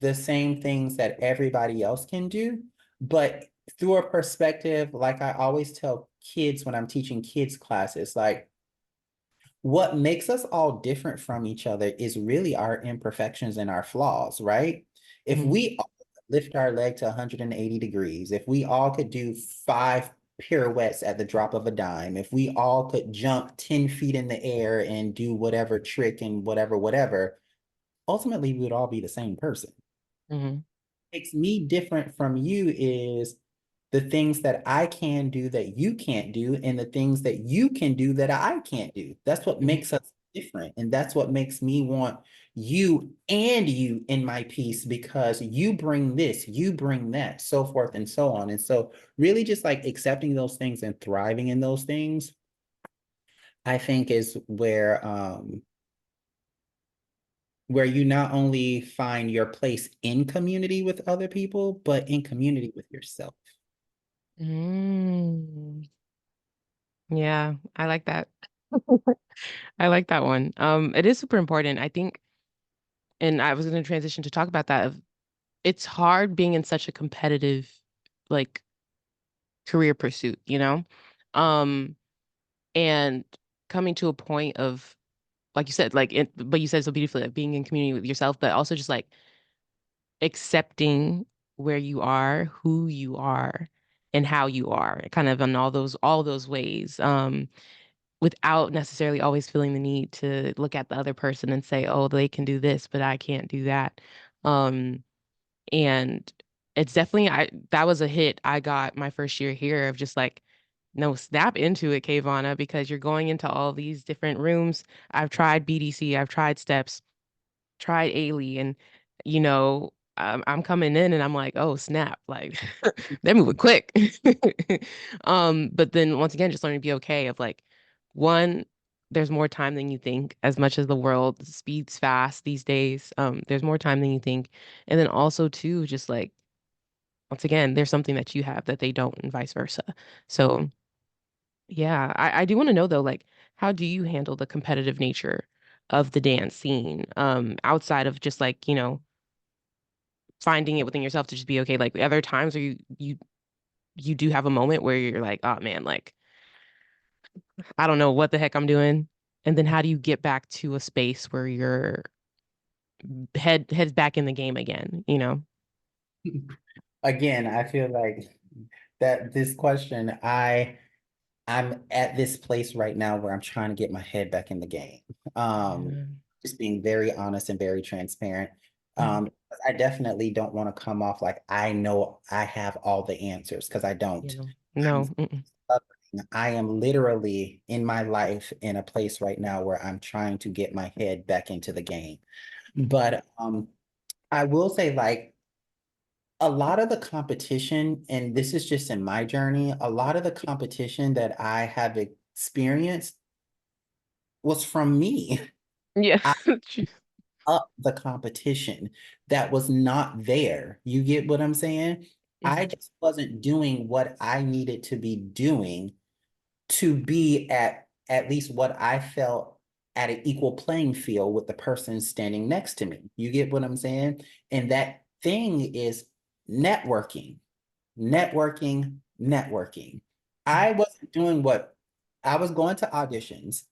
S2: the same things that everybody else can do, but through a perspective, like I always tell kids when I'm teaching kids classes, like what makes us all different from each other is really our imperfections and our flaws, right? If
S1: mm,
S2: we all lift our leg to 180 degrees, if we all could do 5 pirouettes at the drop of a dime, if we all could jump 10 feet in the air and do whatever trick and whatever, ultimately we would all be the same person.
S1: mhm,
S2: Makes me different from you is the things that I can do that you can't do, and the things that you can do that I can't do. That's what
S1: mhm,
S2: makes us different. And that's what makes me want you in my piece because you bring this, you bring that, so forth and so on. And so, really, just like accepting those things and thriving in those things, I think is where you not only find your place in community with other people, but in community with yourself.
S1: mm. Yeah, I like that. I like that one. It is super important. I think, and I was going to transition to talk about that. It's hard being in such a competitive, like, career pursuit, you know? Um, and coming to a point of, like you said, but you said so beautifully, like being in community with yourself, but also just like accepting where you are, who you are, and how you are, kind of in all those ways. without necessarily always feeling the need to look at the other person and say, oh, they can do this, but I can't do that. Um, and it's definitely that was a hit I got my first year here of just like, no, snap into it, Kayvana, because you're going into all these different rooms. I've tried BDC, I've tried steps, tried Ailey, and I'm coming in and I'm like, oh snap, like they're moving quick. But then once again, just learning to be okay of like, one, there's more time than you think, as much as the world speeds fast these days. There's more time than you think. And then also too, just like once again, there's something that you have that they don't, and vice versa. So yeah, I do want to know though, like, how do you handle the competitive nature of the dance scene, outside of just like, finding it within yourself to just be okay? Like, other times where you do have a moment where you're like, oh man, like, I don't know what the heck I'm doing. And then how do you get back to a space where your heads back in the game again, you know?
S2: Again, I feel like that this question, I'm at this place right now where I'm trying to get my head back in the game. Um,
S1: Yeah.
S2: just being very honest and very transparent.
S1: Mhm.
S2: Um, I definitely don't want to come off like I know I have all the answers because I
S1: You
S2: don't.
S1: know,
S2: I'm
S1: no. Mm-mm.
S2: suffering. I am literally in my life in a place right now where I'm trying to get my head back into the game. But I will say like a lot of the competition, and this is just in my journey, a lot of the competition that I have experienced was from me.
S1: Yeah.
S2: I up the competition that was not there. You get what I'm saying? I
S1: Mhm.
S2: just wasn't doing what I needed to be doing to be at least what I felt at an equal playing field with the person standing next to me. You get what I'm saying? And that thing is networking, networking. I wasn't doing what I was going to auditions.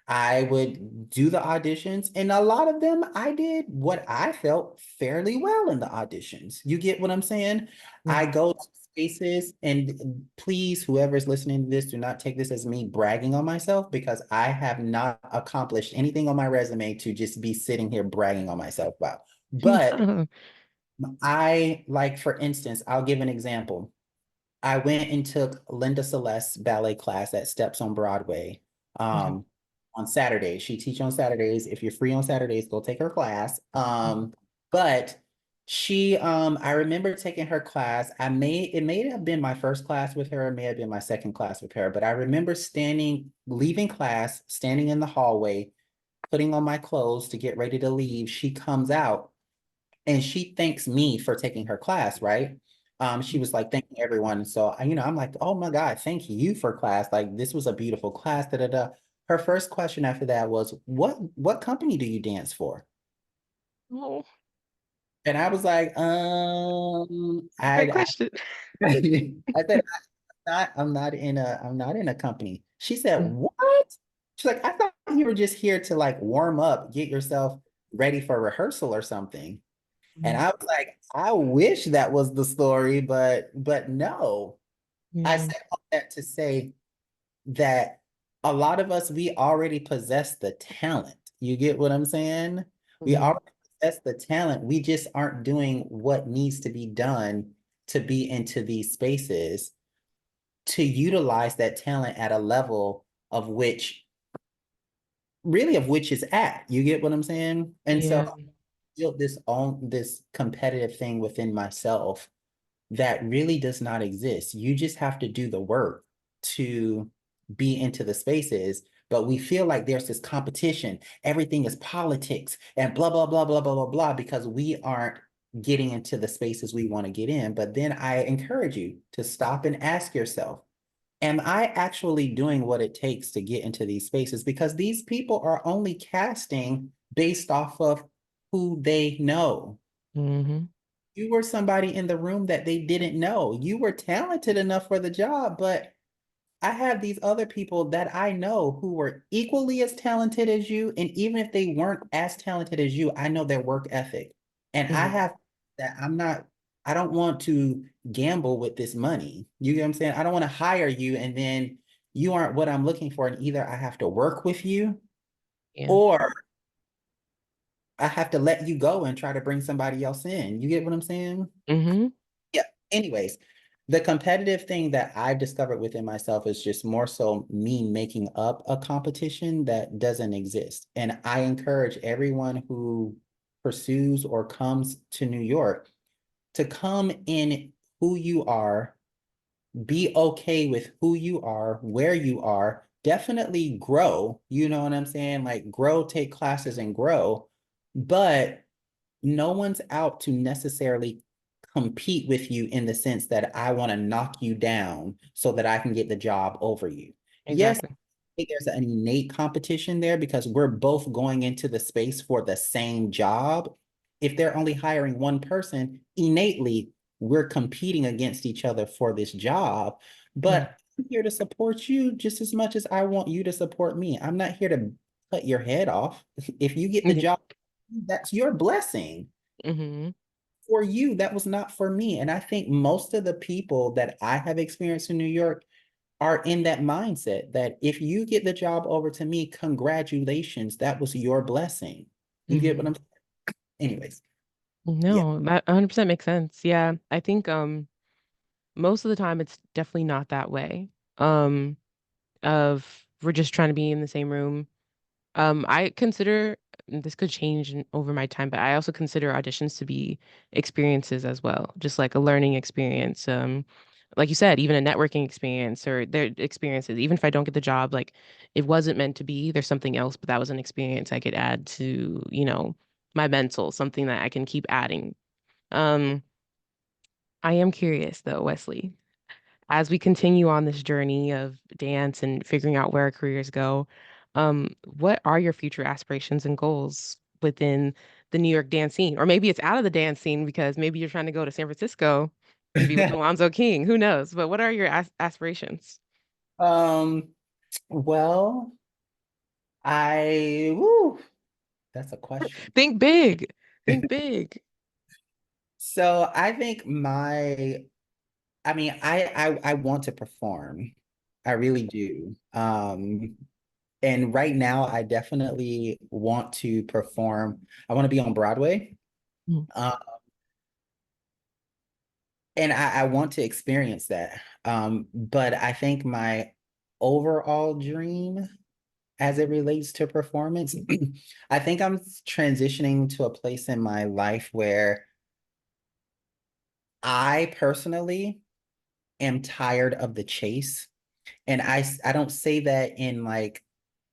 S2: I would do the auditions, and a lot of them I did what I felt fairly well in the auditions. You get what I'm saying?
S1: Yeah.
S2: I go to spaces, and please, whoever's listening to this, do not take this as me bragging on myself because I have not accomplished anything on my resume to just be sitting here bragging on myself about. But
S1: No.
S2: I, like, for instance, I'll give an example. I went and took Linda Celeste's ballet class at Steps on Broadway
S1: Okay.
S2: on Saturdays. She teaches on Saturdays. If you're free on Saturdays, go take her class.
S1: Mhm.
S2: But I remember taking her class. It may have been my first class with her, it may have been my second class with her, but I remember leaving class, standing in the hallway, putting on my clothes to get ready to leave. She comes out and she thanks me for taking her class, right? She was like thanking everyone. So I'm like, oh my God, thank you for class. Like this was a beautiful class. Da da da. Her first question after that was, what company do you dance for?
S1: Oh,
S2: And I was like,
S1: great question.
S2: I said, I'm not in a company. She said,
S1: Mhm.
S2: what? She's like, I thought you were just here to like warm up, get yourself ready for rehearsal or something. And
S1: Mhm.
S2: I was like, I wish that was the story, but no. I
S1: Yeah.
S2: said all that to say that a lot of us, we already possess the talent. You get what I'm saying? We
S1: Mhm.
S2: already possess the talent. We just aren't doing what needs to be done to be into these spaces to utilize that talent at a level of which of which is at. You get what I'm saying? And so
S1: Yeah.
S2: I built this competitive thing within myself that really does not exist. You just have to do the work to be into the spaces. But we feel like there's this competition. Everything is politics and blah, blah, blah, blah, blah, blah, blah, because we aren't getting into the spaces we want to get in. But then I encourage you to stop and ask yourself, am I actually doing what it takes to get into these spaces? Because these people are only casting based off of who they know.
S1: Hmm.
S2: You were somebody in the room that they didn't know. You were talented enough for the job, but I have these other people that I know who were equally as talented as you. And even if they weren't as talented as you, I know their work ethic. And I
S1: Hmm.
S2: have that I don't want to gamble with this money. You get what I'm saying? I don't want to hire you and then you aren't what I'm looking for, and either I have to work with you
S1: Yeah.
S2: or I have to let you go and try to bring somebody else in. You get what I'm saying?
S1: Mm-hmm.
S2: Yeah. Anyways, the competitive thing that I've discovered within myself is just more so me making up a competition that doesn't exist. And I encourage everyone who pursues or comes to New York to come in who you are, be okay with who you are, where you are, definitely grow. You know what I'm saying? Like grow, take classes and grow. But no one's out to necessarily compete with you in the sense that I want to knock you down so that I can get the job over you. Yes,
S1: Exactly.
S2: think there's an innate competition there because we're both going into the space for the same job. If they're only hiring one person, innately, we're competing against each other for this job.
S1: Mm-hmm.
S2: But I'm here to support you just as much as I want you to support me. I'm not here to cut your head off. If you get the job, that's your blessing.
S1: Mm-hmm.
S2: For you, that was not for me. And I think most of the people that I have experienced in New York are in that mindset that if you get the job over to me, congratulations, that was your blessing. You get what
S1: Mm-hmm.
S2: I'm saying? Anyways, yeah.
S1: No, that 100% makes sense. Yeah. I think most of the time it's definitely not that way. Um of we're just trying to be in the same room. I consider this could change over my time, but I also consider auditions to be experiences as well, just like a learning experience. Like you said, even a networking experience or their experiences. Even if I don't get the job, like it wasn't meant to be, there's something else, but that was an experience I could add to, my mental, something that I can keep adding. Um, I am curious though, Wesley, as we continue on this journey of dance and figuring out where our careers go, what are your future aspirations and goals within the New York dance scene? Or maybe it's out of the dance scene because maybe you're trying to go to San Francisco and be with Alonzo King. Who knows? But what are your aspirations?
S2: um, well, woo, that's a question.
S1: Think big. Think big.
S2: So I think I want to perform. I really do. And right now I definitely want to perform. I want to be on Broadway.
S1: Mm,
S2: Um, and I want to experience that. But I think my overall dream as it relates to performance, I think I'm transitioning to a place in my life where I personally am tired of the chase. And I don't say that in like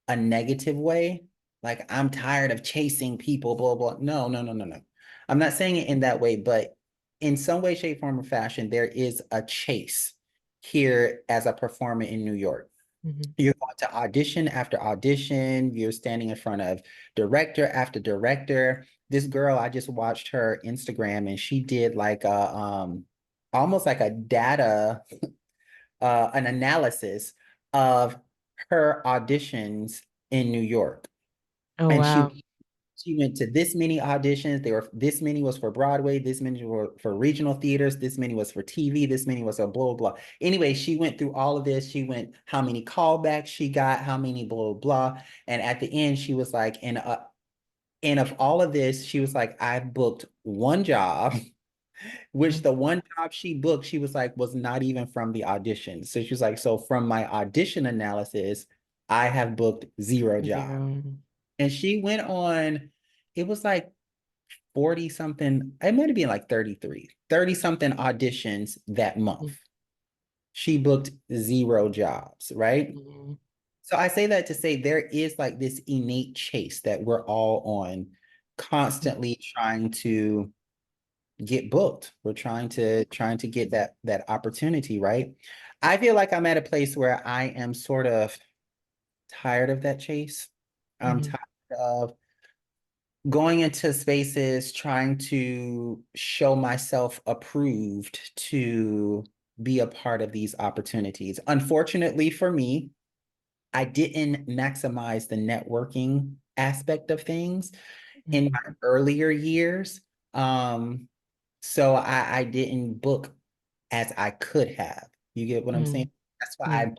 S2: a negative way. Like I'm tired of chasing people, blah, blah. No, no, no, no, no. I'm not saying it in that way, but in some way, shape, form, or fashion, there is a chase here as a performer in New York.
S1: mhm.
S2: You're going to audition after audition. You're standing in front of director after director. This girl, I just watched her Instagram and she did like a almost like a data an analysis of her auditions in New York.
S1: Oh,
S2: And
S1: wow.
S2: she went to this many auditions. There were this many was for Broadway, this many were for regional theaters, this many was for TV, this many was a blah blah. Anyway, she went through all of this. She went how many callbacks she got, how many blah blah. And at the end, she was like, and of all of this, she was like, I booked one job which
S1: Mm,
S2: the one job she booked, she was like, was not even from the audition. So she was like, so from my audition analysis, I have booked zero jobs.
S1: zero.
S2: And she went on, it was like 40 something, it might have been like 30 something auditions that month.
S1: Mm,
S2: She booked zero jobs, right?
S1: mm,
S2: So I say that to say there is like this innate chase that we're all on,
S1: mm,
S2: constantly trying to get booked. We're trying to get that opportunity, right? I feel like I'm at a place where I am sort of tired of that chase. I'm
S1: mhm,
S2: tired of going into spaces trying to show myself approved to be a part of these opportunities. Unfortunately for me, I didn't maximize the networking aspect of things in
S1: mhm,
S2: my earlier years. So I didn't book as I could have. You get what I'm saying?
S1: mhm.
S2: That's why
S1: Yeah.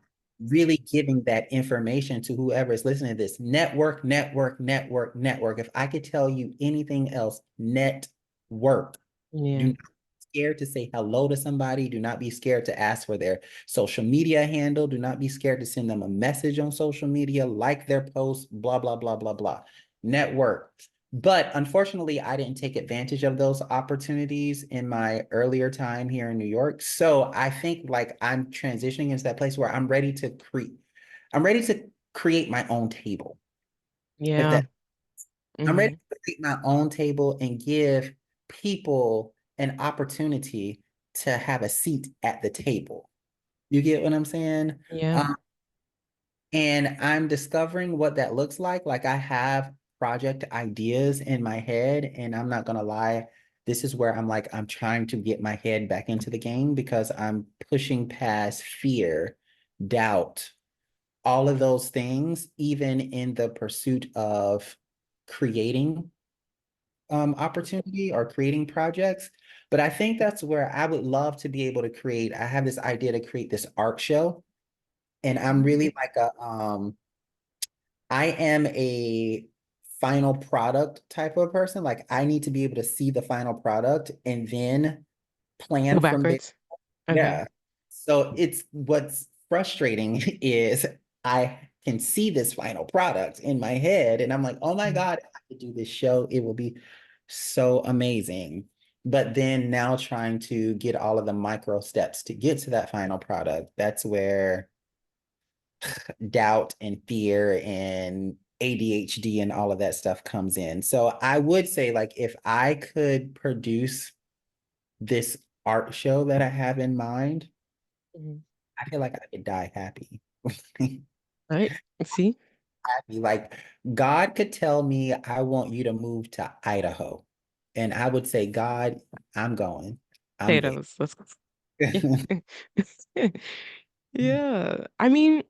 S2: really giving that information to whoever is listening to this. Network, network, network, network. If I could tell you anything else, network. Do
S1: Yeah.
S2: not be scared to say hello to somebody. Do not be scared to ask for their social media handle. Do not be scared to send them a message on social media, like their post, blah, blah, blah, blah, blah. Network. But unfortunately, I didn't take advantage of those opportunities in my earlier time here in New York. So I think like I'm transitioning into that place where I'm ready to create my own table. If
S1: Yeah.
S2: that I'm ready
S1: Hmm.
S2: to create my own table and give people an opportunity to have a seat at the table. You get what I'm saying?
S1: Yeah.
S2: Um, and I'm discovering what that looks like. Like I have project ideas in my head, and I'm not gonna lie, this is where I'm like, I'm trying to get my head back into the game because I'm pushing past fear, doubt, all of those things, even in the pursuit of creating opportunity or creating projects. But I think that's where I would love to be able to create. I have this idea to create this art show, and I'm really like I am a final product type of person. Like I need to be able to see the final product and then
S1: Go
S2: plan from there.
S1: backwards. Okay.
S2: Yeah. So it's what's frustrating is I can see this final product in my head and I'm like, oh my
S1: Mhm.
S2: God, if I could do this show, it will be so amazing. But then now trying to get all of the micro steps to get to that final product, that's where doubt and fear and ADHD and all of that stuff comes in. So I would say like if I could produce this art show that I have in mind,
S1: Mhm.
S2: I feel like I could die happy.
S1: All right. See,
S2: Happy. Like God could tell me, I want you to move to Idaho. And I would say, God, I'm going. I'm there.
S1: potatoes. Let's go. Yeah. Yeah. I mean,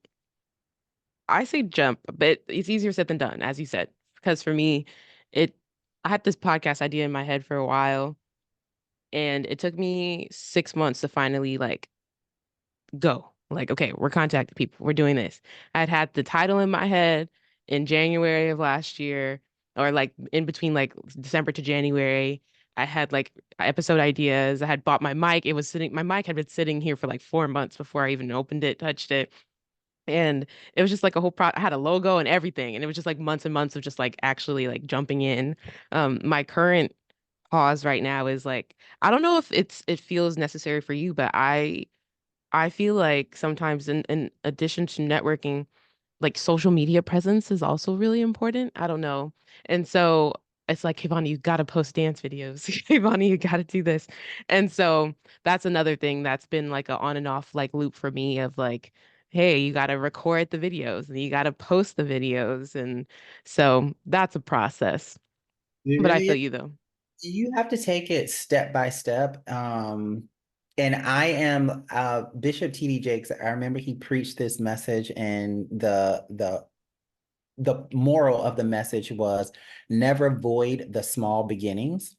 S1: I say jump, but it's easier said than done, as you said. Because for me, it I had this podcast idea in my head for a while, and it took me 6 months to finally like go. Like, okay, we're contacting people. We're doing this. I'd had the title in my head in January of last year, or like in between like December to January. I had like episode ideas. I had bought my mic. My mic had been sitting here for like 4 months before I even opened it, touched it. And it was just like a whole I had a logo and everything. And it was just like months and months of just like actually like jumping in. My current pause right now is like, I don't know if it feels necessary for you, but I feel like sometimes in addition to networking, like social media presence is also really important. I don't know. And so it's like, Kivani, you gotta post dance videos. Kivani, you gotta do this. And so that's another thing that's been like a on and off like loop for me of like, hey, you gotta record the videos and you gotta post the videos. And so that's a process.
S2: It
S1: But I
S2: really
S1: feel
S2: is.
S1: you though.
S2: You have to take it step by step. And I am Bishop T.D. Jakes. I remember he preached this message, and the moral of the message was never void the small beginnings.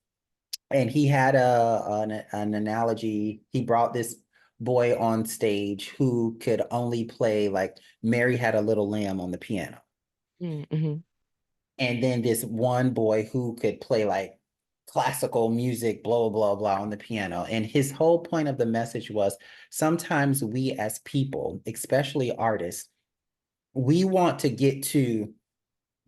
S2: And he had an analogy. He brought this boy on stage who could only play like Mary Had a Little Lamb on the piano.
S1: Mm-hmm.
S2: And then this one boy who could play like classical music, blah, blah, blah, on the piano. And his whole point of the message was sometimes we as people, especially artists, we want to get to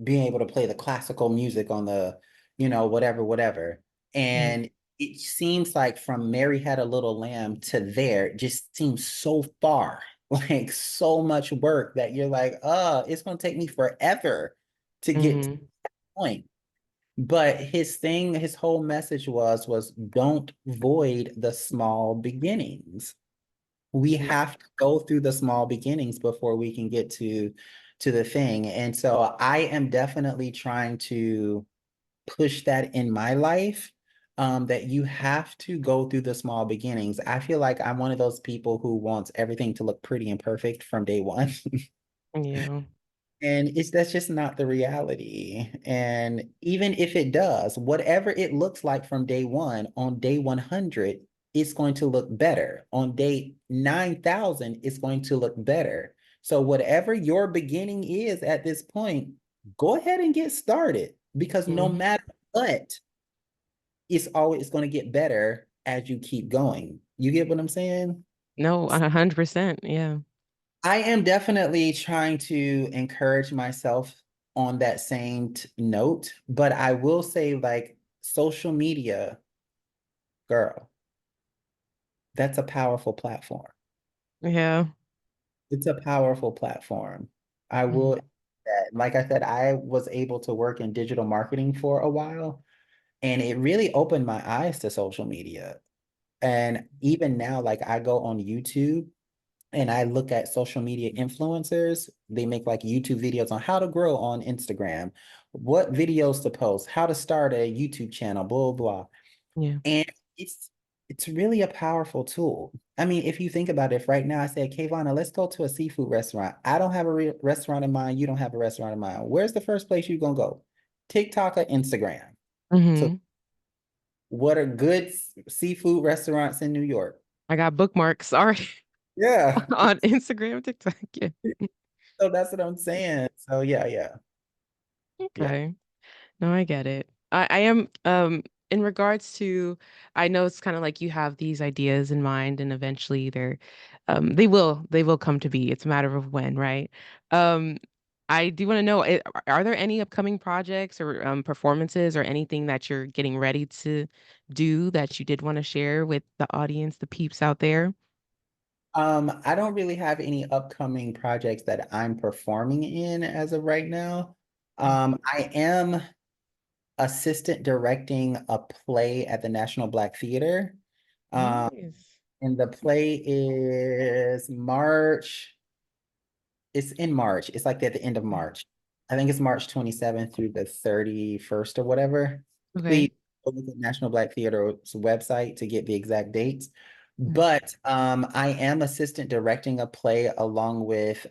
S2: being able to play the classical music on the, whatever, whatever.
S1: Mm-hmm.
S2: And it seems like from Mary Had a Little Lamb to there just seems so far, like so much work that you're like, it's going to take me forever to get to
S1: Mm-hmm.
S2: that point. But his whole message was don't void the small beginnings. We have to go through the small beginnings before we can get to the thing. And so I am definitely trying to push that in my life. That you have to go through the small beginnings. I feel like I'm one of those people who wants everything to look pretty and perfect from day one.
S1: Yeah.
S2: And that's just not the reality. And even if it does, whatever it looks like from day one, on day 100, it's going to look better. On day 9,000, it's going to look better. So whatever your beginning is at this point, go ahead and get started because no
S1: Mhm.
S2: matter what, it's always going to get better as you keep going. You get what I'm saying?
S1: No, 100%. Yeah.
S2: I am definitely trying to encourage myself on that same note, but I will say, like, social media, girl, that's a powerful platform.
S1: Yeah.
S2: It's a powerful platform. I will,
S1: Mhm.
S2: like I said, I was able to work in digital marketing for a while, and it really opened my eyes to social media. And even now, like I go on YouTube and I look at social media influencers. They make like YouTube videos on how to grow on Instagram, what videos to post, how to start a YouTube channel, blah, blah.
S1: Yeah.
S2: And it's it's really a powerful tool. I mean, if you think about it, if right now I said, Kayvana, let's go to a seafood restaurant. I don't have a restaurant in mind. You don't have a restaurant in mind. Where's the first place you're gonna go? TikTok or Instagram? So
S1: Hmm.
S2: what are good seafood restaurants in New York?
S1: I got bookmarks already
S2: Yeah.
S1: on Instagram, TikTok. Yeah.
S2: So that's what I'm saying. So yeah, yeah, yeah.
S1: Okay. No, I get it. I am in regards to I know it's kind of like you have these ideas in mind and eventually they will come to be. It's a matter of when, right? Um I do want to know are there any upcoming projects or performances or anything that you're getting ready to do that you did want to share with the audience, the peeps out there?
S2: I don't really have any upcoming projects that I'm performing in as of right now. I am assistant directing a play at the National Black Theater. Um,
S1: Nice.
S2: and the play is March. It's in March. It's like at the end of
S1: Okay.
S2: March. I think it's March 27th through the 31st or whatever.
S1: Okay.
S2: Please go look at National Black Theater's website to get the exact dates.
S1: Mm.
S2: But I am assistant directing a play along with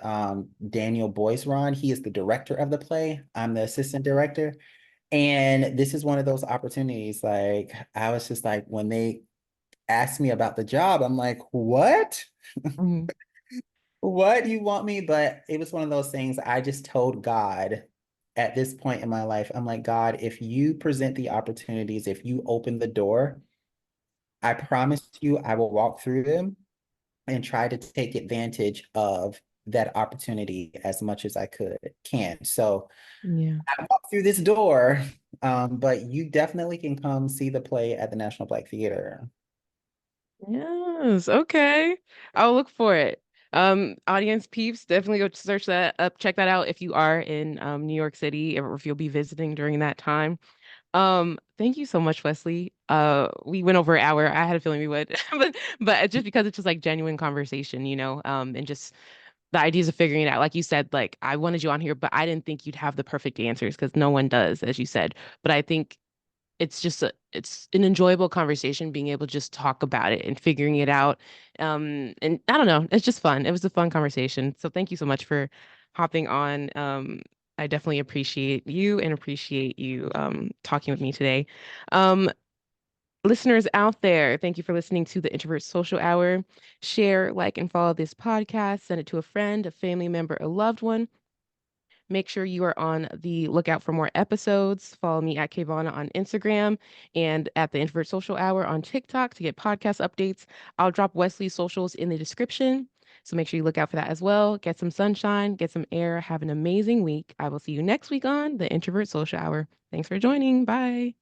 S2: Daniel Boisron. He is the director of the play. I'm the assistant director. And this is one of those opportunities. Like, I was just like, when they asked me about the job, I'm like, what?
S1: Mhm.
S2: What do you want me? But it was one of those things I just told God at this point in my life. I'm like, God, if you present the opportunities, if you open the door, I promise you I will walk through them and try to take advantage of that opportunity as much as I can. So
S1: Yeah.
S2: I walked through this door, but you definitely can come see the play at the National Black Theater.
S1: Yes, okay. I'll look for it. Audience peeps, definitely go search that up, check that out if you are in New York City or if you'll be visiting during that time. Thank you so much, Wesley. We went over an hour. I had a feeling we would, but just because it's just like genuine conversation, and just the ideas of figuring it out. Like you said, like I wanted you on here, but I didn't think you'd have the perfect answers because no one does, as you said. But I think it's an enjoyable conversation being able to just talk about it and figuring it out. And I don't know, it's just fun. It was a fun conversation. So thank you so much for hopping on. I definitely appreciate you talking with me today. Um, Listeners out there, thank you for listening to the Introvert Social Hour. Share, like, and follow this podcast. Send it to a friend, a family member, a loved one. Make sure you are on the lookout for more episodes. Follow me at Kavana on Instagram and at the Introvert Social Hour on TikTok to get podcast updates. I'll drop Wesley's socials in the description. So make sure you look out for that as well. Get some sunshine, get some air. Have an amazing week. I will see you next week on the Introvert Social Hour. Thanks for joining. Bye.